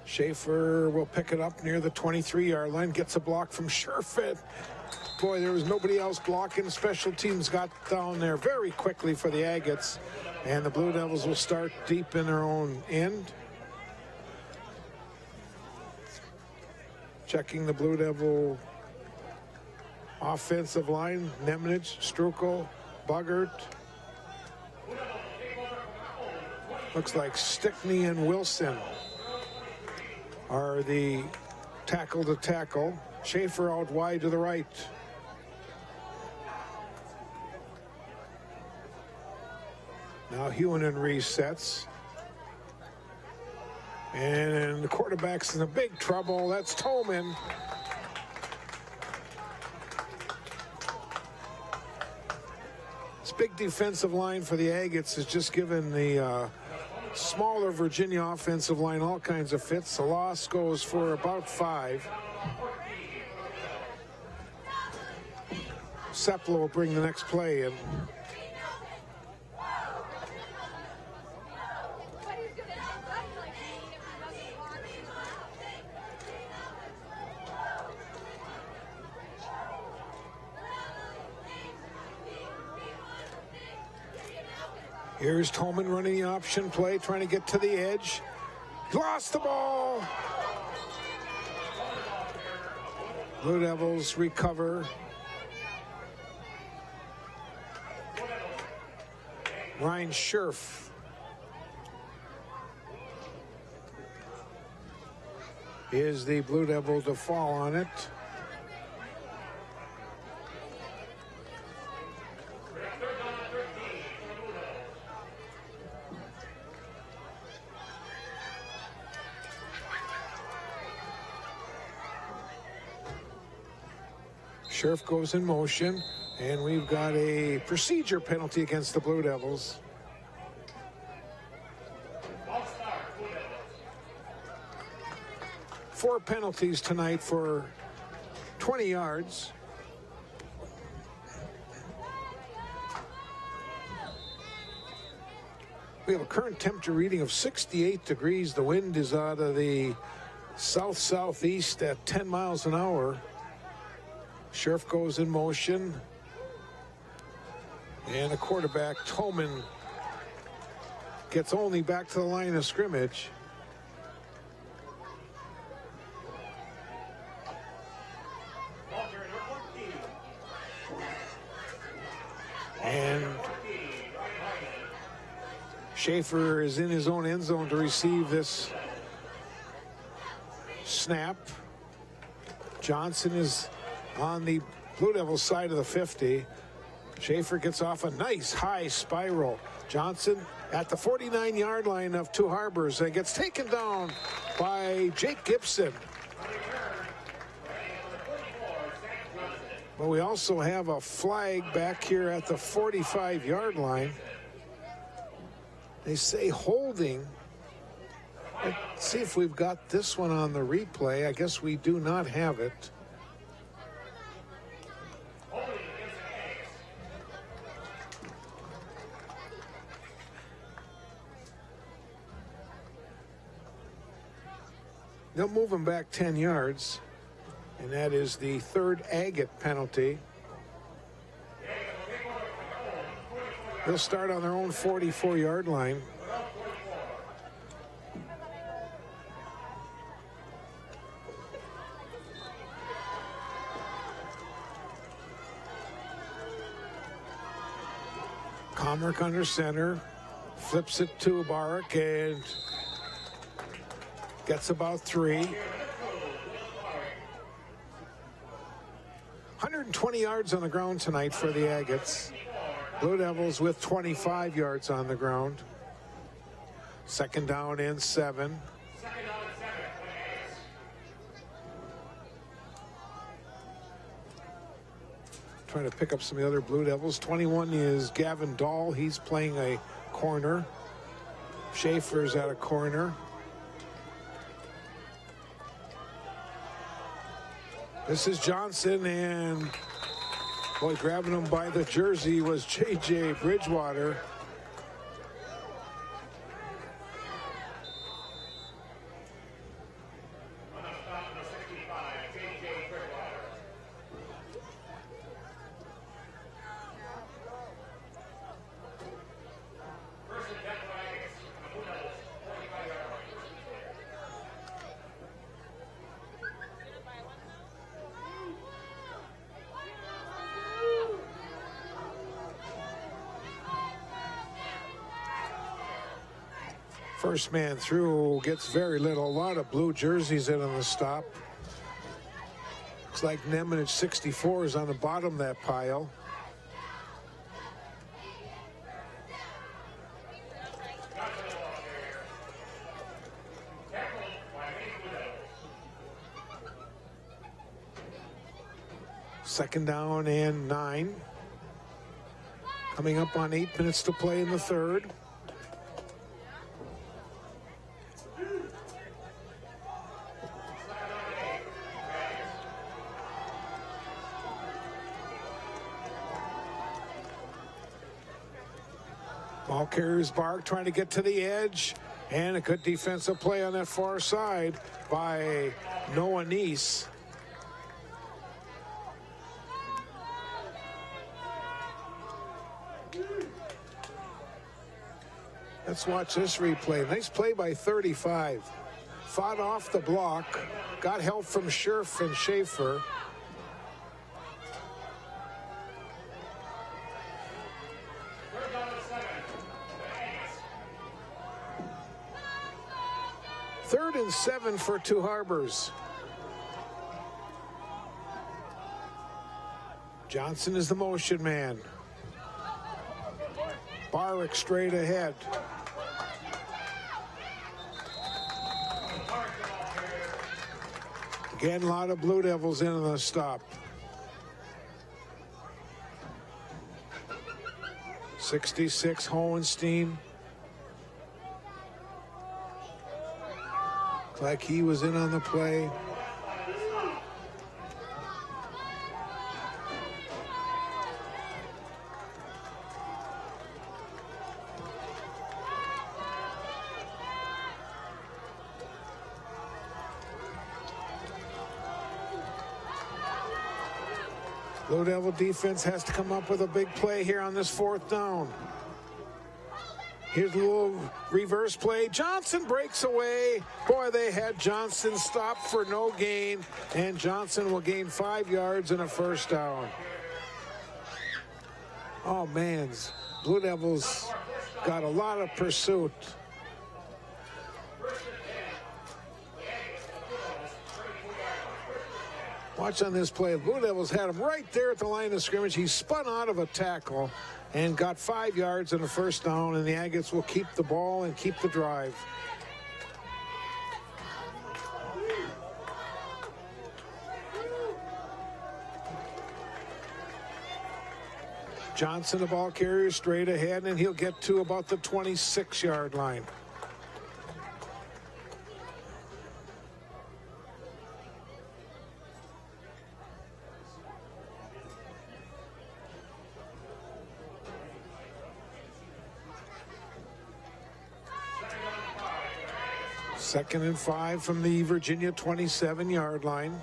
Schaefer will pick it up near the 23-yard line. Gets a block from Scherfett. Boy, there was nobody else blocking. Special teams got down there very quickly for the Agates. And the Blue Devils will start deep in their own end. Checking the Blue Devil offensive line. Nemnich, Strukel, Bogert. Looks like Stickney and Wilson are the tackle to tackle. Schaefer out wide to the right. Now Hewinen resets. And the quarterback's in a big trouble. That's Tolman. This big defensive line for the Agates has just given the smaller Virginia offensive line all kinds of fits. The loss goes for about 5. Sepla will bring the next play in. Here's Tolman running the option play, trying to get to the edge. He lost the ball. Blue Devils recover. Ryan Scherf. Is the Blue Devil to fall on it. Scherf goes in motion, and we've got a procedure penalty against the Blue Devils. Four penalties tonight for 20 yards. We have a current temperature reading of 68 degrees. The wind is out of the south-southeast at 10 miles an hour. Scherf goes in motion. And the quarterback, Tolman, gets only back to the line of scrimmage. And Schaefer is in his own end zone to receive this snap. Johnson is on the Blue Devils side of the 50. Schaefer gets off a nice high spiral. Johnson at the 49-yard line of Two Harbors and gets taken down by Jake Gibson. But we also have a flag back here at the 45-yard line. They say holding. Let's see if we've got this one on the replay. I guess we do not have it. They'll move him back 10 yards, and that is the third Agate penalty. They'll start on their own 44-yard line. Comrick under center, flips it to Barak and gets about 3. 120 yards on the ground tonight for the Agates. Blue Devils with 25 yards on the ground. Second down and 7. trying to pick up some of the other Blue Devils. 21 is Gavin Dahl. He's playing a corner. Schaefer's at a corner. This is Johnson, and boy, grabbing him by the jersey was J.J. Bridgewater. First man through gets very little. A lot of blue jerseys in on the stop. Looks like Nemanich 64 is on the bottom of that pile. Second down and 9. Coming up on 8 minutes to play in the third. Ball carriers Bark trying to get to the edge, and a good defensive play on that far side by Noah Neese. Let's watch this replay. Nice play by 35. Fought off the block, got help from Scherf and Schaefer. Third and 7 for Two Harbors. Johnson is the motion man. Barrick straight ahead. Again, a lot of Blue Devils in on the stop. 66 Hohenstein. Like he was in on the play. Blue Devil defense has to come up with a big play here on this fourth down. Here's a little reverse play. Johnson breaks away. Boy, they had Johnson stopped for no gain, and Johnson will gain 5 yards and a first down. Oh, man. Blue Devils got a lot of pursuit. Watch on this play. The Blue Devils had him right there at the line of scrimmage. He spun out of a tackle and got 5 yards and a first down, and the Agates will keep the ball and keep the drive. Johnson, the ball carrier, straight ahead, and he'll get to about the 26-yard line. Second and 5 from the Virginia 27-yard line.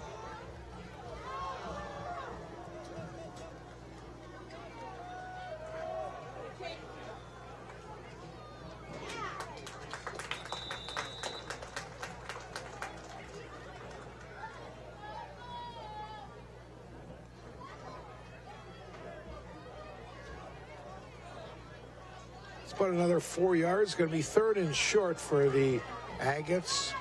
It's about another 4 yards. Going to be third and short for the Agates.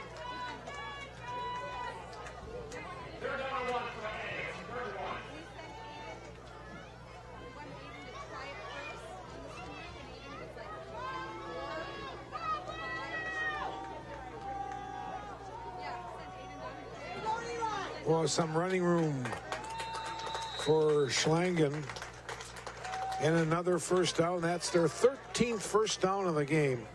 Well, some running room for Schlangen. And another first down. That's their 13th first down of the game.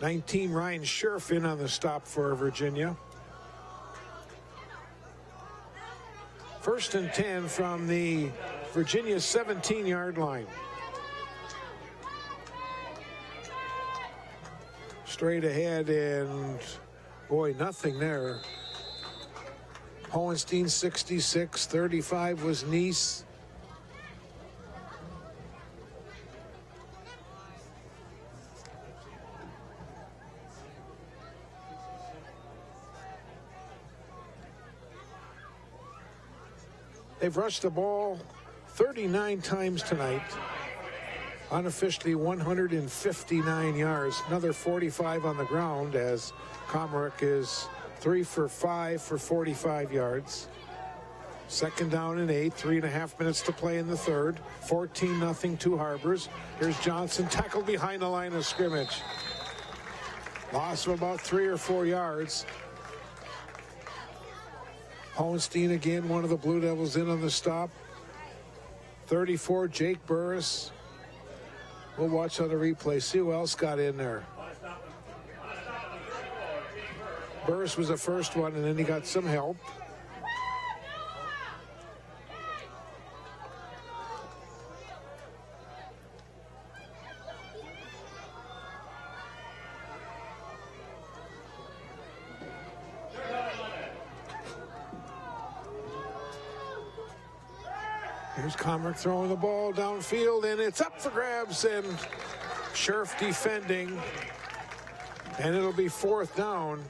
Ryan Scherf in on the stop for Virginia. First and 10 from the Virginia 17-yard line. Straight ahead, and boy, nothing there. Hohenstein 66, 35 was Nice. They've rushed the ball 39 times tonight. Unofficially 159 yards. Another 45 on the ground as Comerick is 3 for 5 for 45 yards. Second down and 8, 3.5 minutes to play in the third. 14-0 to Harbors. Here's Johnson, tackled behind the line of scrimmage. Loss of about 3 or 4 yards. Hohenstein again, one of the Blue Devils in on the stop. 34, Jake Burris. We'll watch on the replay, see who else got in there. Burris was the first one, and then he got some help. Here's Comerick throwing the ball downfield, and it's up for grabs, and Scherf defending, and it'll be fourth down.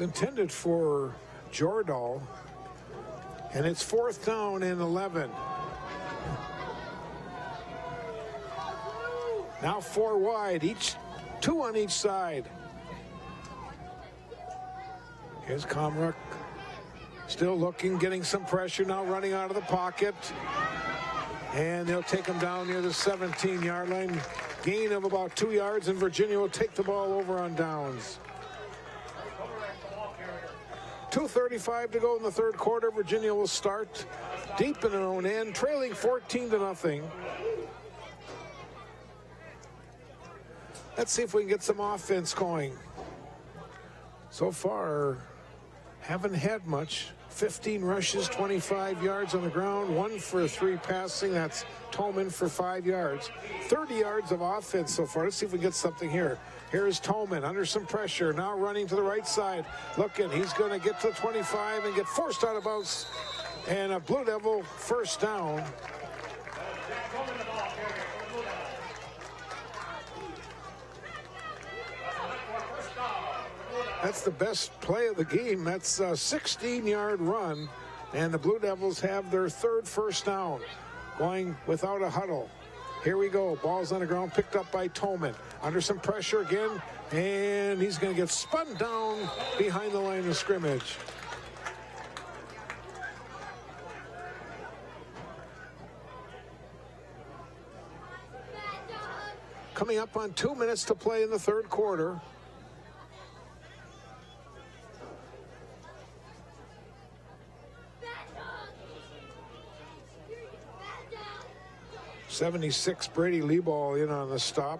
Intended for Jordahl, and it's fourth down and 11. Now 4 wide, 2 on each side. Here's Comerick, still looking, getting some pressure now, running out of the pocket, and they'll take him down near the 17-yard line. Gain of about 2 yards, and Virginia will take the ball over on downs. 2:35 to go in the third quarter. Virginia will start deep in their own end, trailing 14-0. Let's see if we can get some offense going. So far, haven't had much. 15 rushes, 25 yards on the ground, 1 for 3 passing. That's Tolman for 5 yards. 30 yards of offense so far. Let's see if we can get something here. Here's Tolman under some pressure, now running to the right side. Looking, he's going to get to 25 and get forced out of bounds. And a Blue Devil first down. That's the best play of the game. That's a 16-yard run, and the Blue Devils have their third first down, going without a huddle. Here we go. Ball's on the ground, picked up by Tolman. Under some pressure again, and he's going to get spun down behind the line of scrimmage. Coming up on 2 minutes to play in the third quarter. '76 Brady Lieball in on the stop.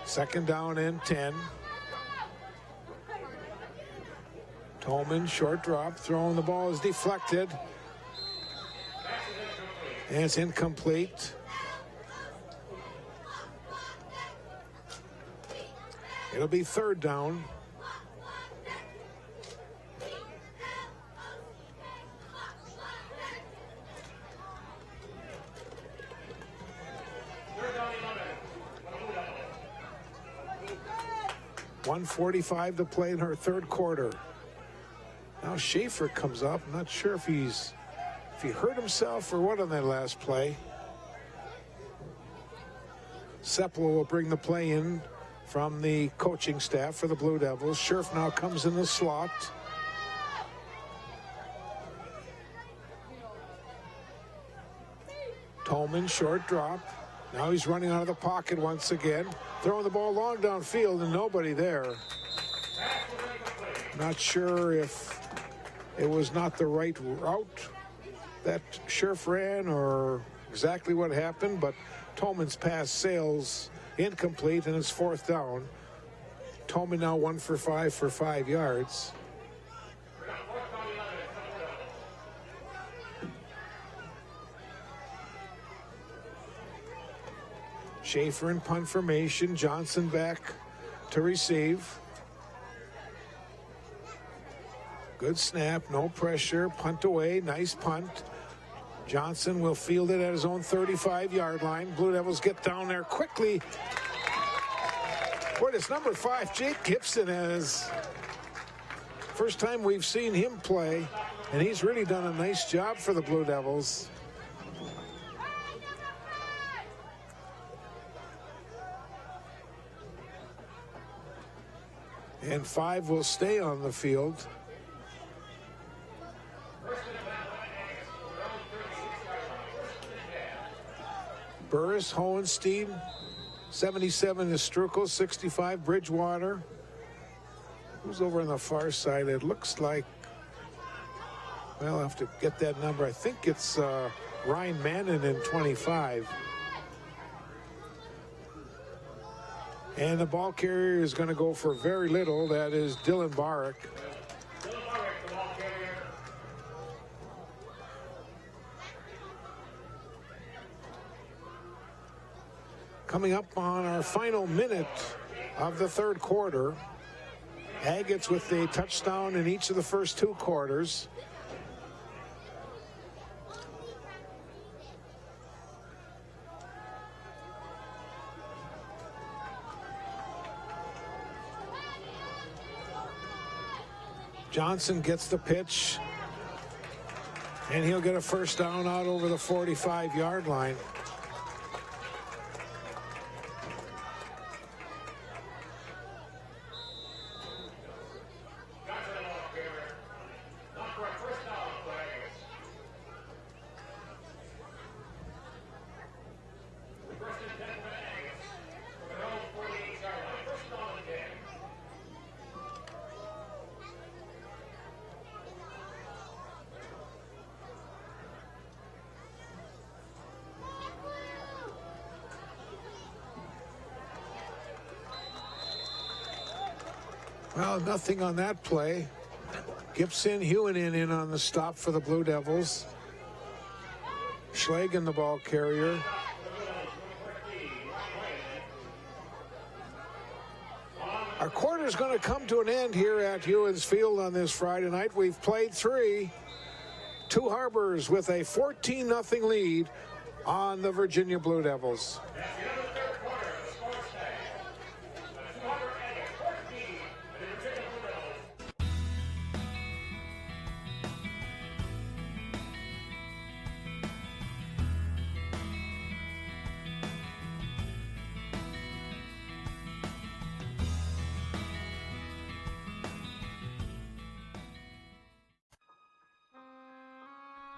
Second down and 10. Tolman, short drop, throwing the ball is deflected. And it's incomplete. It'll be third down. 1:45 to play in her third quarter. Now Schaefer comes up. I'm not sure if he hurt himself or what on that last play. Sepple will bring the play in from the coaching staff for the Blue Devils. Scherf now comes in the slot. Tolman, short drop. Now he's running out of the pocket once again. Throwing the ball long downfield and nobody there. Not sure if it was not the right route that Scherf ran or exactly what happened, but Tolman's pass sails incomplete and it's 4th down. Tolman now 1 for 5 for 5 yards. Schaefer in punt formation. Johnson back to receive. Good snap, no pressure, punt away, nice punt. Johnson will field it at his own 35-yard line. Blue Devils get down there quickly. Boy, it's number 5, Jake Gibson, as first time we've seen him play, and he's really done a nice job for the Blue Devils. And 5 will stay on the field. Burris, Hohenstein, 77 is Strukel, 65 Bridgewater. Who's over on the far side? It looks like, well, I'll have to get that number. I think it's Ryan Mannon in 25. And the ball carrier is going to go for very little. That is Dylan Barrick. Coming up on our final minute of the third quarter. Agates with a touchdown in each of the first 2 quarters. Johnson gets the pitch, and he'll get a first down out over the 45-yard line. Well, nothing on that play. Gibson, Hewinan in on the stop for the Blue Devils. Schlagen, the ball carrier. Our quarter is going to come to an end here at Ewens Field on this Friday night. We've played 3. Two Harbors with a 14-0 lead on the Virginia Blue Devils.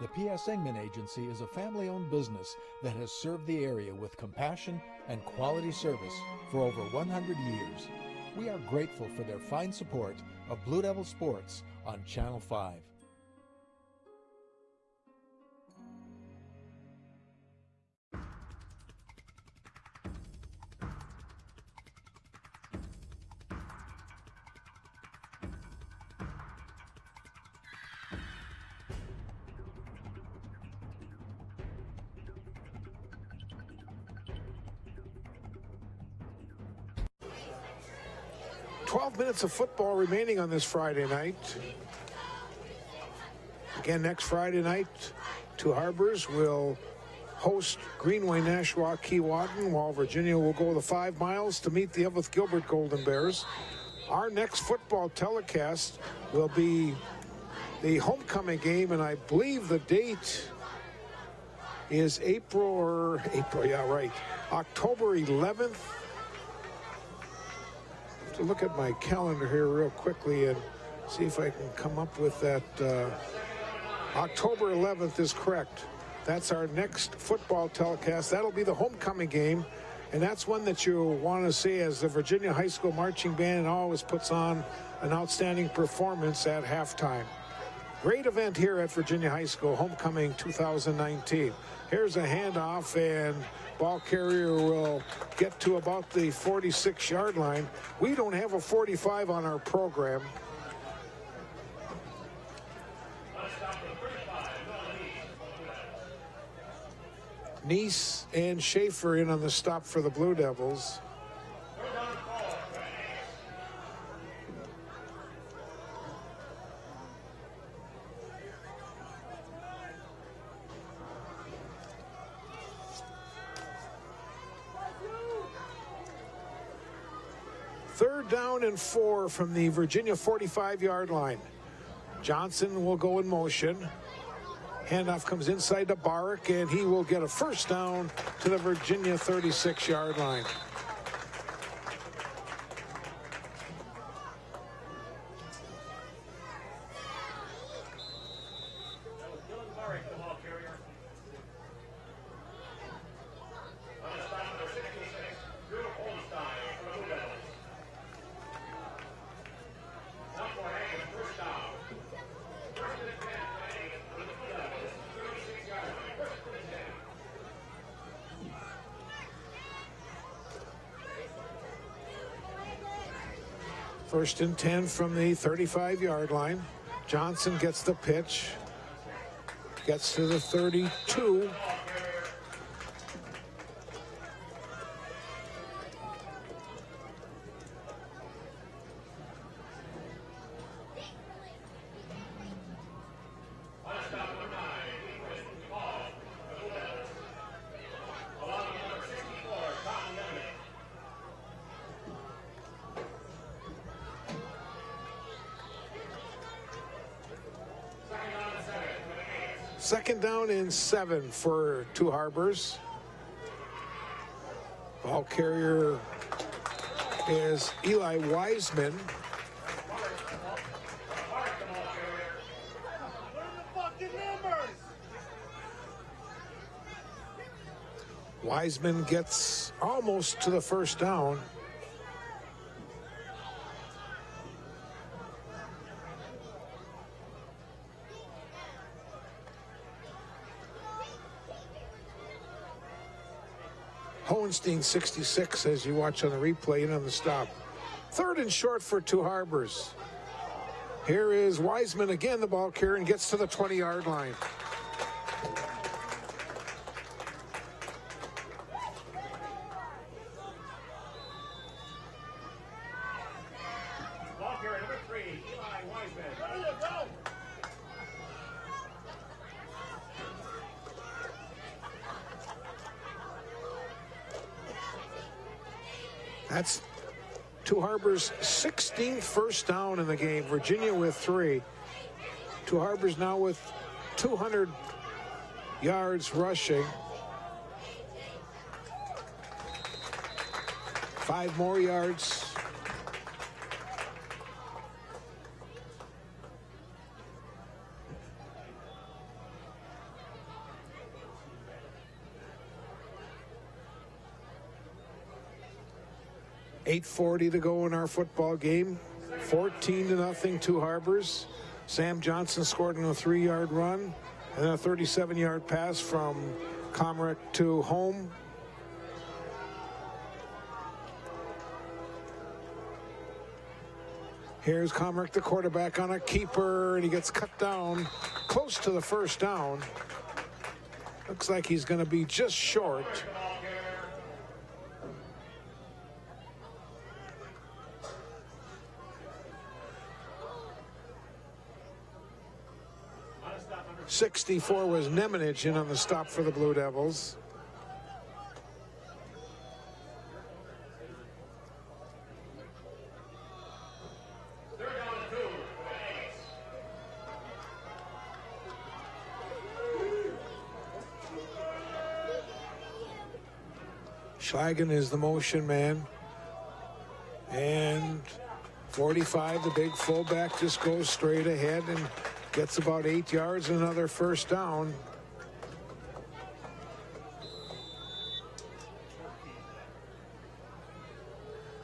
The P.S. Engman Agency is a family-owned business that has served the area with compassion and quality service for over 100 years. We are grateful for their fine support of Blue Devil Sports on Channel 5. Minutes of football remaining on this Friday night. Again, next Friday night, Two Harbors will host Greenway Nashua Keewatin, while Virginia will go the 5 miles to meet the Everett Gilbert Golden Bears. Our next football telecast will be the homecoming game, and I believe the date is October 11th. To look at my calendar here real quickly and see if I can come up with that. October 11th is correct. That's our next football telecast. That'll be the homecoming game, and that's one that you want to see, as the Virginia High School Marching Band always puts on an outstanding performance at halftime. Great event here at Virginia High School, homecoming 2019. Here's a handoff, and ball carrier will get to about the 46-yard line. We don't have a 45 on our program. Neese and Schaefer in on the stop for the Blue Devils. Third down and 4 from the Virginia 45-yard line. Johnson will go in motion. Handoff comes inside to Barrick, and he will get a first down to the Virginia 36-yard line. First and 10 from the 35-yard line. Johnson gets the pitch. Gets to the 32. Second down and 7 for Two Harbors. Ball carrier is Eli Wiseman. Wiseman gets almost to the first down. Hohenstein 66 as you watch on the replay and on the stop. Third and short for Two Harbors. Here is Wiseman again, the ball carrier, and gets to the 20-yard line. Ball carrier number 3, Eli Wiseman. That's Two Harbors' 16th first down in the game. Virginia with 3. Two Harbors now with 200 yards rushing. 5 more yards. .840 to go in our football game. 14-0, Two Harbors. Sam Johnson scored on a 3-yard run, and then a 37-yard pass from Comerick to home. Here's Comerick, the quarterback, on a keeper, and he gets cut down close to the first down. Looks like he's going to be just short. .64 was Nemanich in on the stop for the Blue Devils. Schlagen is the motion man. And 45, the big fullback, just goes straight ahead and gets about 8 yards and another first down.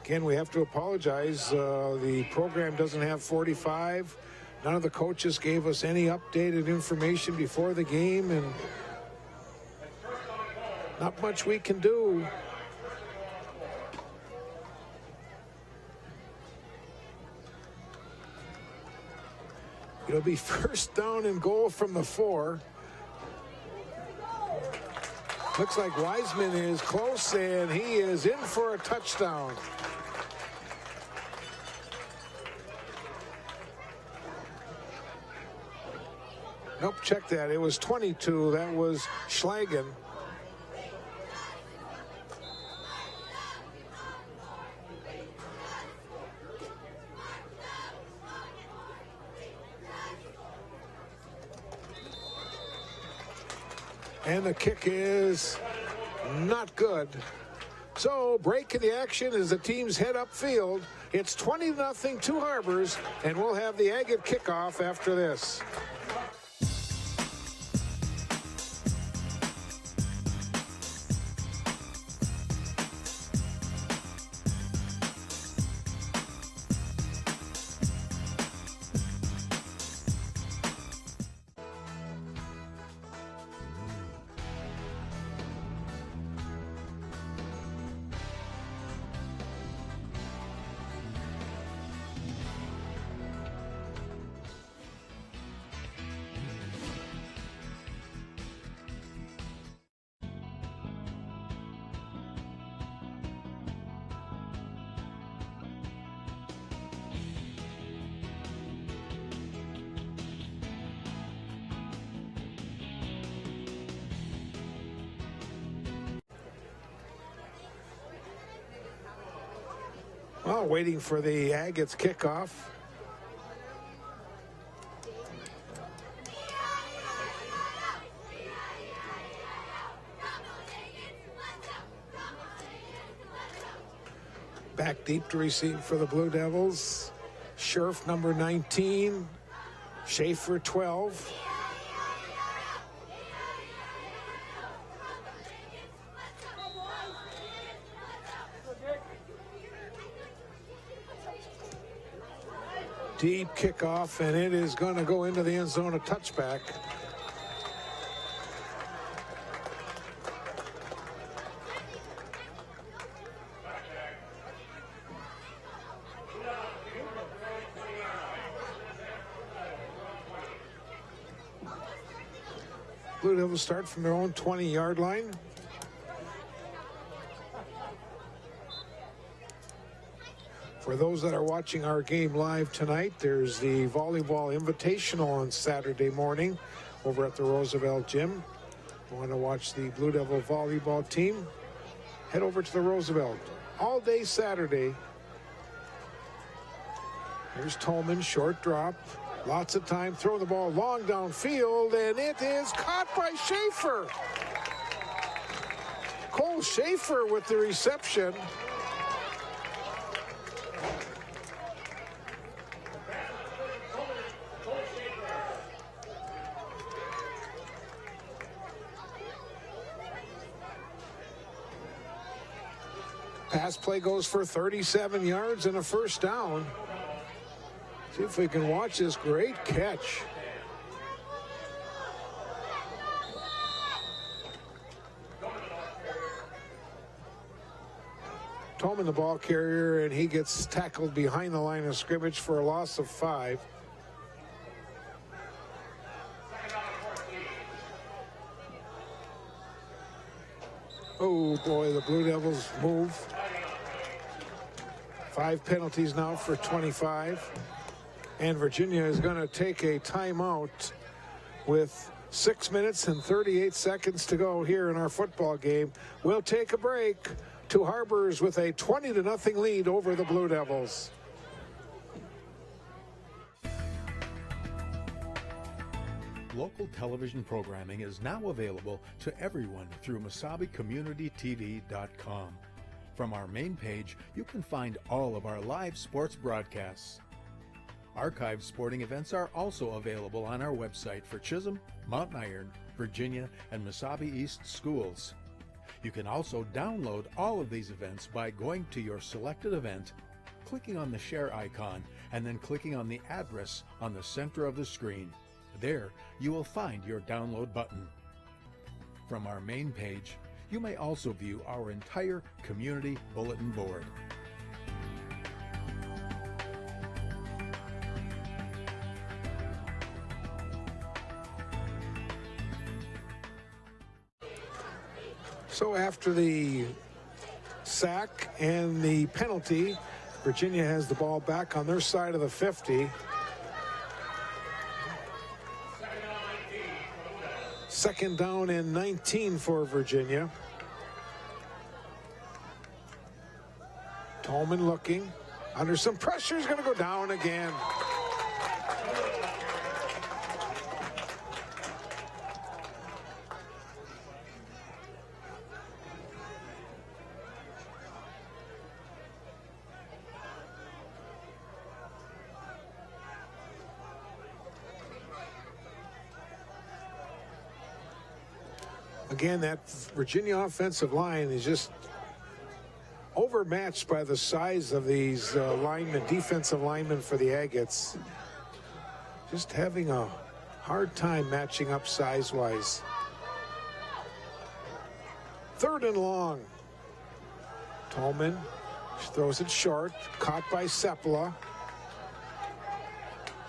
Again, we have to apologize. The program doesn't have 45. None of the coaches gave us any updated information before the game, and not much we can do. It'll be first down and goal from the 4. Looks like Wiseman is close, and he is in for a touchdown. Nope, check that. It was 22. That was Schlagen. And the kick is not good. So break in the action as the teams head upfield. It's 20-0 to Harbors, and we'll have the Agate kickoff after this. Well, waiting for the Agates kickoff. Back deep to receive for the Blue Devils. Scherf, number 19. Schaefer, 12. Deep kickoff, and it is going to go into the end zone, a touchback. Blue Devils start from their own 20-yard line. For those that are watching our game live tonight, there's the Volleyball Invitational on Saturday morning over at the Roosevelt Gym. Want to watch the Blue Devil volleyball team? Head over to the Roosevelt. All day Saturday. Here's Tolman, short drop. Lots of time, throw the ball long downfield, and it is caught by Schaefer. Cole Schaefer with the reception. Pass play goes for 37 yards and a first down. See if we can watch this great catch. Tolman, the ball carrier, and he gets tackled behind the line of scrimmage for a loss of 5. Oh boy, the Blue Devils move. 5 penalties now for 25. And Virginia is going to take a timeout with 6 minutes and 38 seconds to go here in our football game. We'll take a break. Two Harbors with a 20-0 lead over the Blue Devils. Local television programming is now available to everyone through MasabiCommunityTV.com. From our main page, you can find all of our live sports broadcasts. Archived sporting events are also available on our website for Chisholm, Mountain Iron, Virginia, and Mesabi East schools. You can also download all of these events by going to your selected event, clicking on the share icon, and then clicking on the address on the center of the screen. There, you will find your download button. From our main page, you may also view our entire community bulletin board. So after the sack and the penalty, Virginia has the ball back on their side of the 50. Second down and 19 for Virginia. Tolman looking under some pressure. He's going to go down again. Again, that Virginia offensive line is just overmatched by the size of these linemen, defensive linemen for the Agates. Just having a hard time matching up size-wise. Third and long. Tolman throws it short, caught by Sepala.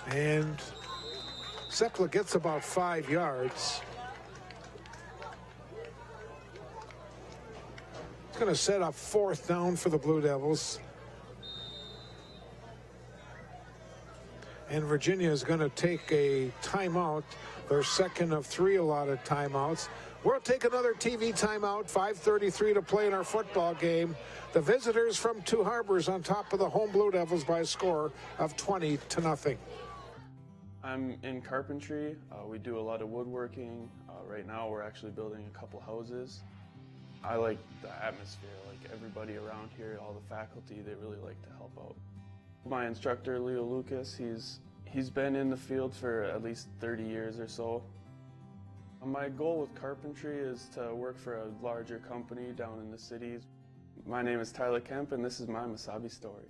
And Sepala gets about 5 yards. Going to set up fourth down for the Blue Devils. And Virginia is going to take a timeout, their second of 3 allotted timeouts. We'll take another TV timeout, 5:33 to play in our football game. The visitors from Two Harbors on top of the home Blue Devils by a score of 20-0. I'm in carpentry. We do a lot of woodworking. Right now we're actually building a couple houses. I like the atmosphere, like everybody around here, all the faculty, they really like to help out. My instructor, Leo Lucas, he's been in the field for at least 30 years or so. My goal with carpentry is to work for a larger company down in the cities. My name is Tyler Kemp, and this is my Mesabi story.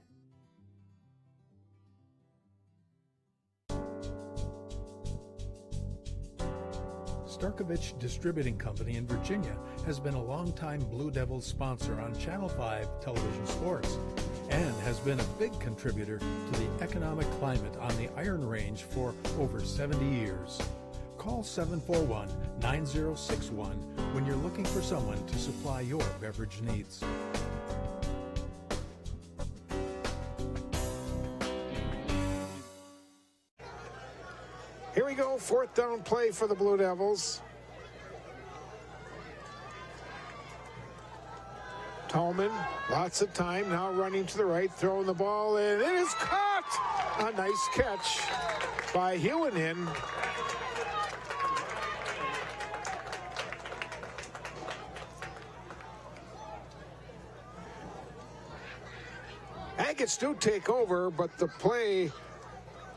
Starkovich Distributing Company in Virginia has been a longtime Blue Devils sponsor on Channel 5 television sports and has been a big contributor to the economic climate on the Iron Range for over 70 years. Call 741-9061 when you're looking for someone to supply your beverage needs. Here we go, fourth down play for the Blue Devils. Tolman, lots of time, now running to the right, throwing the ball, and it is caught! A nice catch by Hewinan. Agates do take over, but the play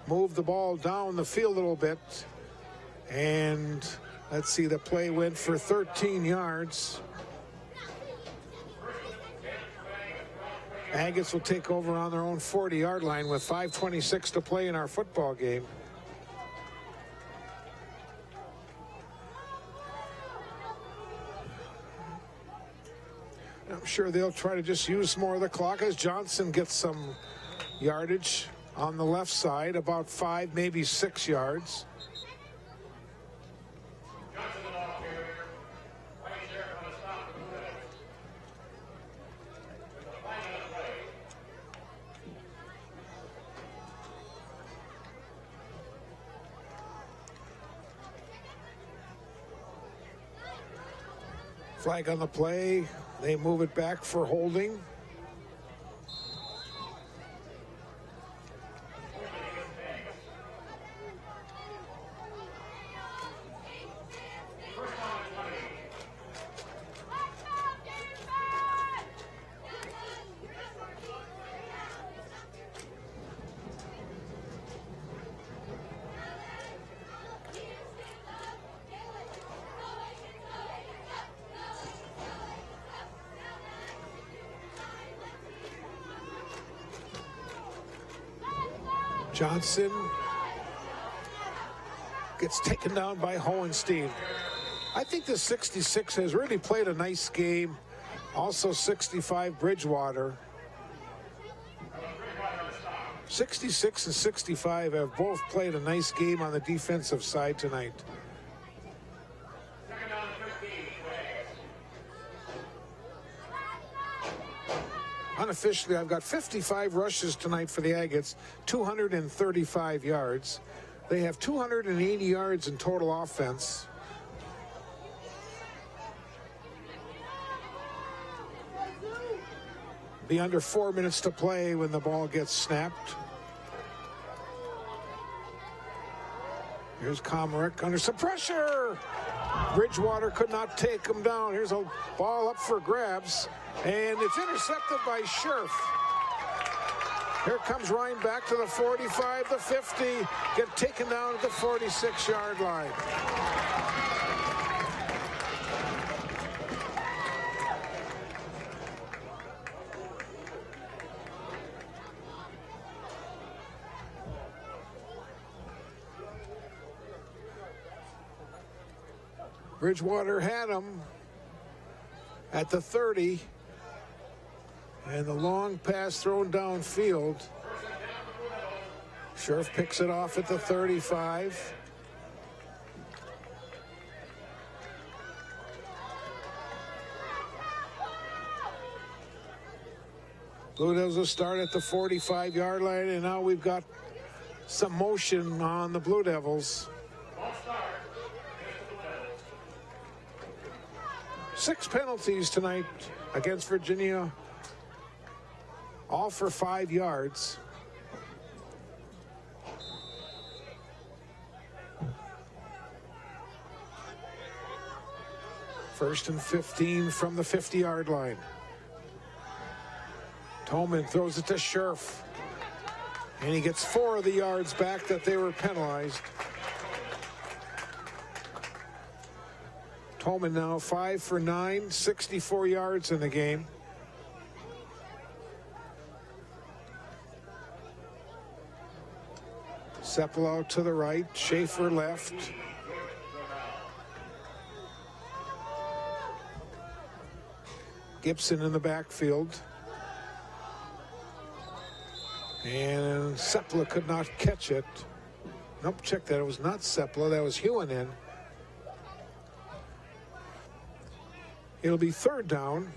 moved the ball down the field a little bit. And let's see, the play went for 13 yards. Agates will take over on their own 40-yard line with 5:26 to play in our football game. I'm sure they'll try to just use more of the clock as Johnson gets some yardage on the left side, about 5, maybe 6 yards. Flag on the play. They move it back for holding. Johnson gets taken down by Hohenstein. I think the 66 has really played a nice game. Also 65 Bridgewater. 66 and 65 have both played a nice game on the defensive side tonight. Unofficially, I've got 55 rushes tonight for the Agates, 235 yards. They have 280 yards in total offense. Be under 4 minutes to play when the ball gets snapped. Here's Comerick under some pressure. Bridgewater could not take him down. Here's a ball up for grabs, and it's intercepted by Scherf. Here comes Ryan back to the 45, the 50, get taken down at the 46-yard line. Bridgewater had him at the 30, and the long pass thrown downfield. Scherf picks it off at the 35. Blue Devils will start at the 45-yard line, and now we've got some motion on the Blue Devils. 6 penalties tonight against Virginia, all for 5 yards. First and 15 from the 50-yard line. Tolman throws it to Scherf, and he gets 4 of the yards back that they were penalized. Tolman now 5 for 9, 64 yards in the game. Seppel to the right, Schaefer left. Gibson in the backfield. And Seppel could not catch it. Nope, check that. It was not Seppel. That was Hewinen. It'll be 3rd down.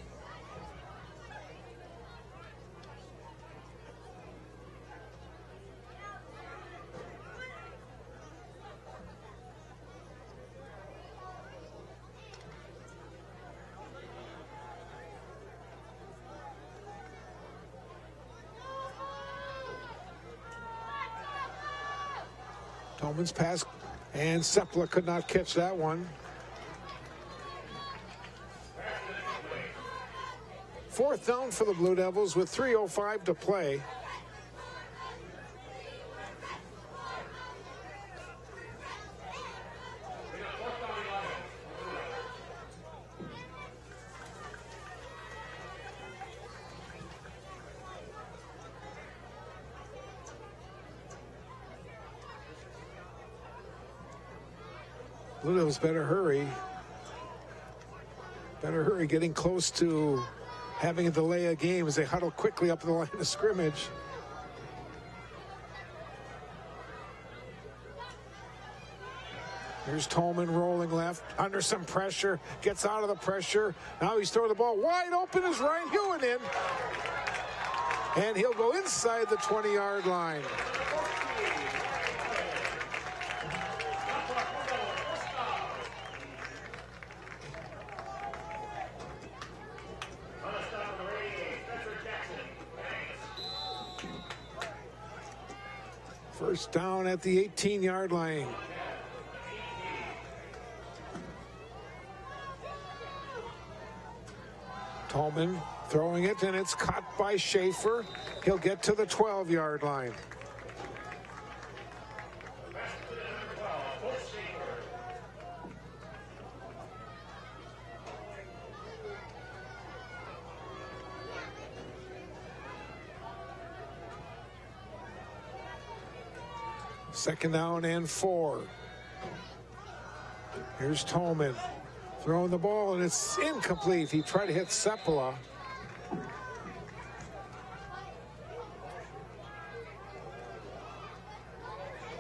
Tolman's pass, and Seppel could not catch that one. 4th down for the Blue Devils with 3:05 to play. Blue Devils better hurry. Better hurry, getting close to having a delay of game as they huddle quickly up the line of scrimmage. Here's Tolman rolling left, under some pressure, gets out of the pressure. Now he's throwing the ball wide open as Ryan Hewinen. And he'll go inside the 20-yard line. First down at the 18-yard line. Tolman throwing it, and it's caught by Schaefer. He'll get to the 12-yard line. 2nd down and 4. Here's Tolman throwing the ball, and it's incomplete. He tried to hit Seppala.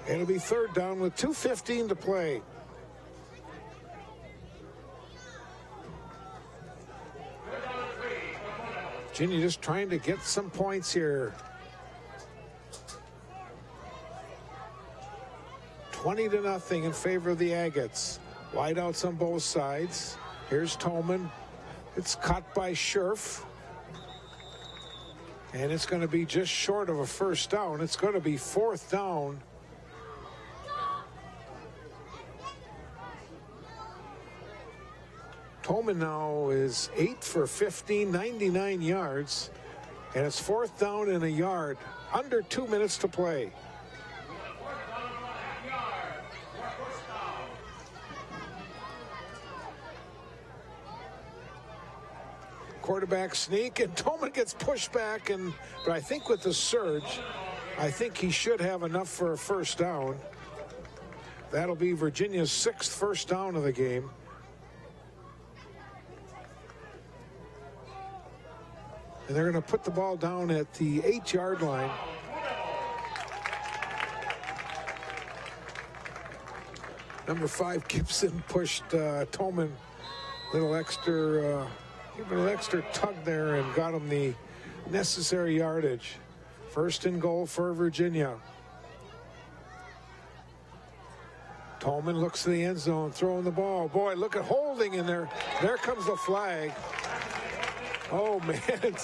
It'll be 3rd down with 2:15 to play. Virginia just trying to get some points here. 20-0 in favor of the Agates. Wideouts on both sides. Here's Tolman. It's caught by Scherf. And it's going to be just short of a 1st down. It's going to be 4th down. Tolman now is 8 for 15, 99 yards. And it's 4th down and a yard. Under 2 minutes to play. Quarterback sneak, and Tolman gets pushed back, but I think with the surge, I think he should have enough for a 1st down. That'll be Virginia's 6th 1st down of the game. And they're going to put the ball down at the 8-yard line. Number 5, Gibson pushed Tolman a little extra tug there and got him the necessary yardage. 1st and goal for Virginia. Tolman looks to the end zone, throwing the ball. Boy, look at holding in there. There comes the flag. Oh, man.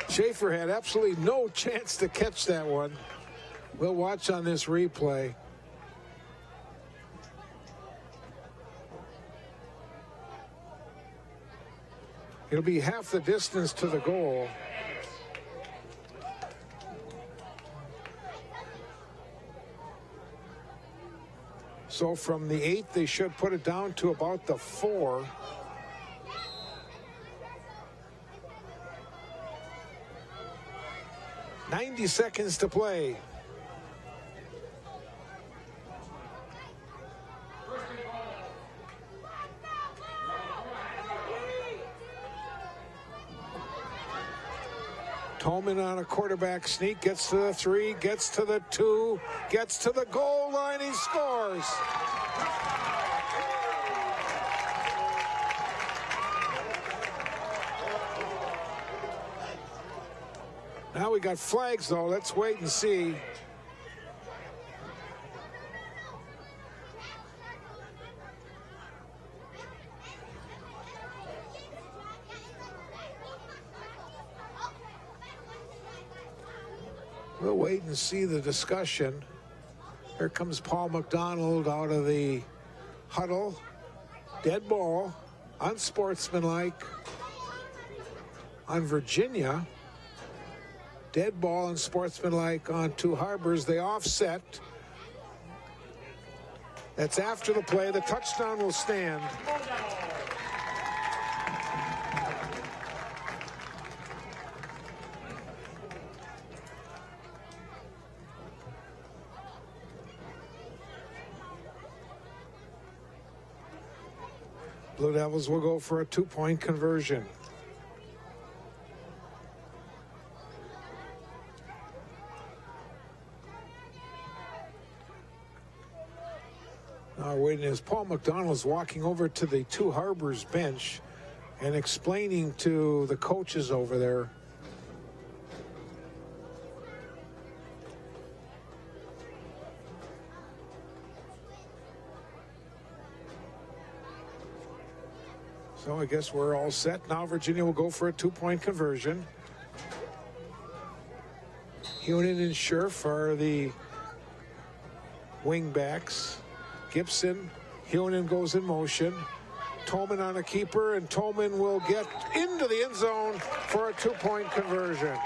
Schaefer had absolutely no chance to catch that one. We'll watch on this replay. It'll be half the distance to the goal. So from the 8, they should put it down to about the 4. .90 seconds to play. Tolman on a quarterback sneak, gets to the 3, gets to the 2, gets to the goal line, he scores. Now we got flags though, let's wait and see. We'll wait and see the discussion. Here comes Paul McDonald out of the huddle. Dead ball, unsportsmanlike on Virginia. Dead ball and sportsmanlike on Two Harbors. They offset. That's after the play. The touchdown will stand. Blue Devils will go for a 2-point conversion. Now waiting as Paul McDonald is walking over to the Two Harbors bench and explaining to the coaches over there. So I guess we're all set. Now Virginia will go for a 2-point conversion. Hunin and Scherf are the wing backs. Gibson, Hunin goes in motion. Tolman on a keeper, and Tolman will get into the end zone for a 2-point conversion.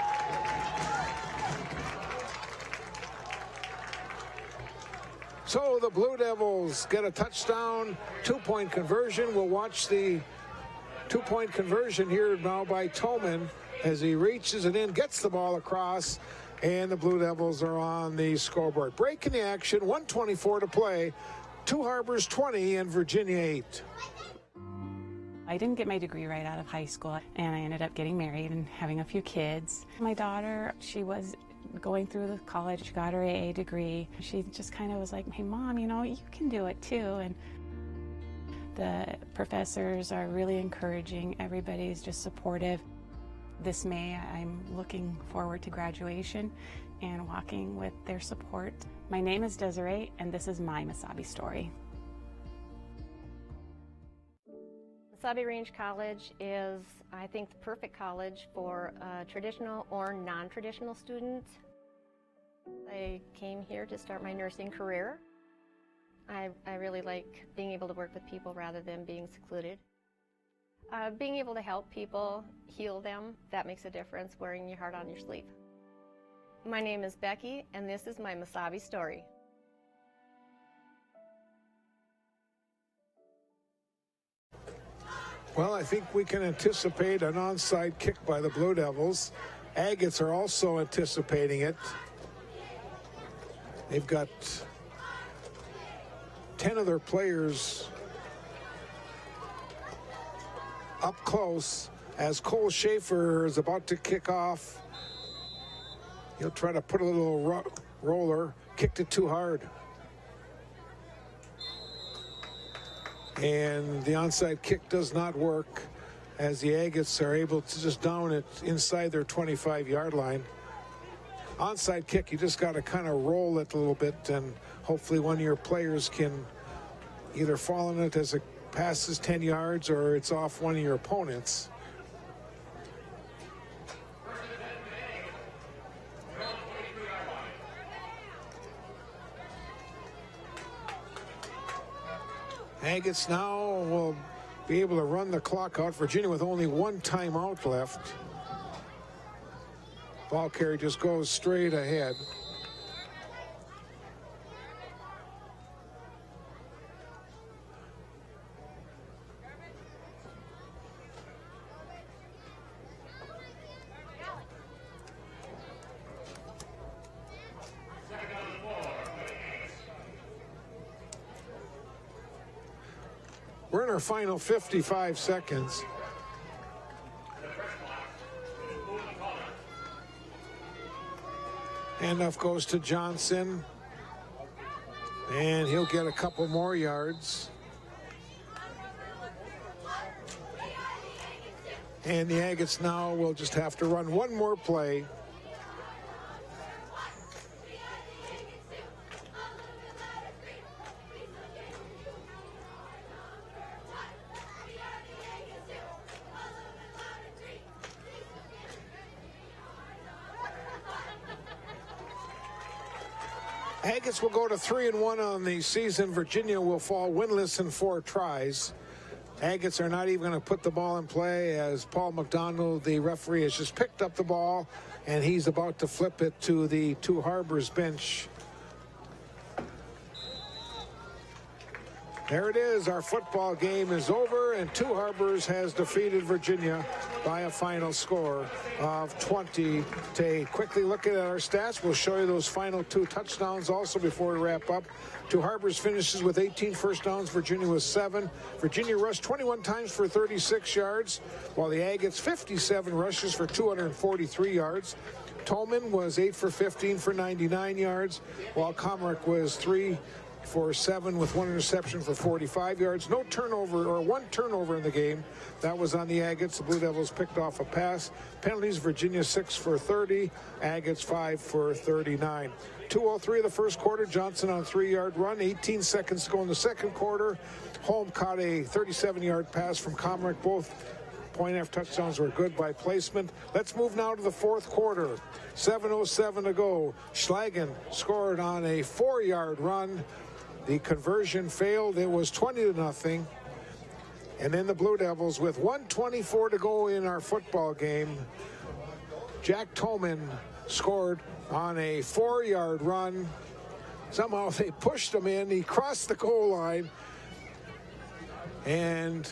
So the Blue Devils get a touchdown, 2-point conversion. We'll watch the 2-point conversion here now by Tolman as he reaches it in, gets the ball across, And the Blue Devils are on the scoreboard. Break in the action, 1:24 to play. Two Harbors 20 and Virginia 8. I didn't get my degree right out of high school, and I ended up getting married and having a few kids. My daughter, she was going through the college, she got her AA degree. She just kind of was like, hey, Mom, you know, you can do it too. And the professors are really encouraging. Everybody's just supportive. This May, I'm looking forward to graduation and walking with their support. My name is Desiree, and this is my Mesabi story. Mesabi Range College is, I think, the perfect college for traditional or non-traditional students. I came here to start my nursing career. I really like being able to work with people rather than being secluded. Being able to help people, heal them, that makes a difference, wearing your heart on your sleeve. My name is Becky, and this is my Mesabi story. Well, I think we can anticipate an onside kick by the Blue Devils. Agates are also anticipating it. They've got 10 of their players up close as Cole Schaefer is about to kick off. He'll try to put a little roller, kicked it too hard. And the onside kick does not work as the Agates are able to just down it inside their 25-yard line. Onside kick, you just got to kind of roll it a little bit, and hopefully one of your players can either fall in it as it passes 10 yards or it's off one of your opponents. Agates now will be able to run the clock out. Virginia with only one timeout left. Ball carrier just goes straight ahead. We're in our final 55 seconds. Handoff goes to Johnson, and he'll get a couple more yards. And the Agates now will just have to run one more play. Agates will go to 3-1 on the season. Virginia will fall winless in 4 tries. Agates are not even going to put the ball in play as Paul McDonald, the referee, has just picked up the ball, and he's about to flip it to the Two Harbors bench. There it is. Our football game is over, and Two Harbors has defeated Virginia by a final score of 20. To quickly look at our stats, we'll show you those final 2 touchdowns also before we wrap up. Two Harbors finishes with 18 first downs. Virginia was 7. Virginia rushed 21 times for 36 yards, while the Agates 57 rushes for 243 yards. Tolman was 8 for 15 for 99 yards, while Comerick was 3 for 7 with 1 interception for 45 yards. No turnover, or 1 turnover in the game. That was on the Agates. The Blue Devils picked off a pass. Penalties, Virginia 6 for 30. Agates 5 for 39. 2:03 of the first quarter. Johnson on a 3-yard run. 18 seconds to go in the second quarter. Holm caught a 37-yard pass from Comerick. Both point-half touchdowns were good by placement. Let's move now to the fourth quarter. 7:07 to go. Schlagen scored on a 4-yard run. The conversion failed. It was 20-0. And then the Blue Devils, with 1:24 to go in our football game, Jack Tolman scored on a 4-yard run. Somehow they pushed him in. He crossed the goal line. And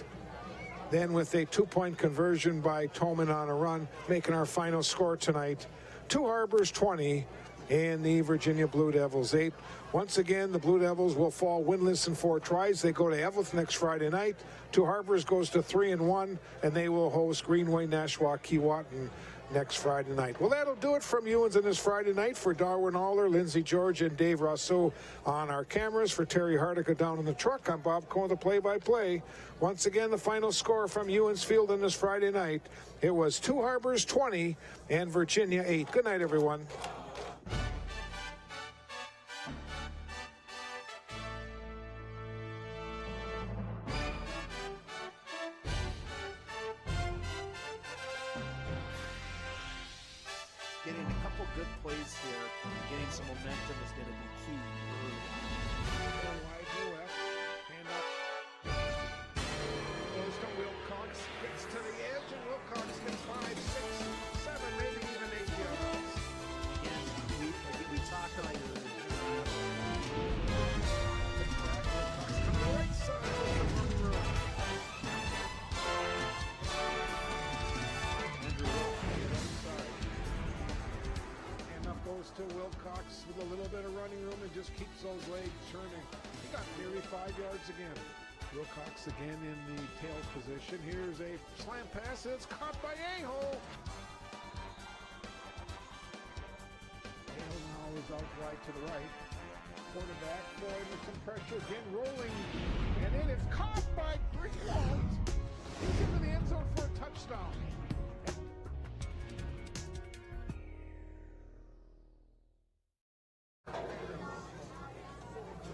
then with a 2-point conversion by Tolman on a run, making our final score tonight. Two Harbors 20 and the Virginia Blue Devils 8. Once again, the Blue Devils will fall winless in 4 tries. They go to Evelyn next Friday night. Two Harbors goes to 3-1, and they will host Greenway, Nashua, Keewatin next Friday night. Well, that'll do it from Ewens on this Friday night. For Darwin Aller, Lindsey George, and Dave Rousseau on our cameras. For Terry Hardica down in the truck, I'm Bob Cohen, the play-by-play. Once again, the final score from Ewens Field on this Friday night. It was Two Harbors 20 and Virginia 8. Good night, everyone. Getting a couple good plays here, getting some momentum is going to be key early on. Wide to left, hand up. Goes to Wilcox, gets to the edge, and Wilcox gets 5, 6, 7, maybe even 8 yards. Again, we talked about it. Wilcox to the right side of the room. Goes to Wilcox with a little bit of running room and just keeps those legs churning. He got nearly 5 yards again. Wilcox again in the tail position. Here's a slant pass. It's caught by Aho. Aho now is out wide to the right. Quarterback throwing with some pressure again, rolling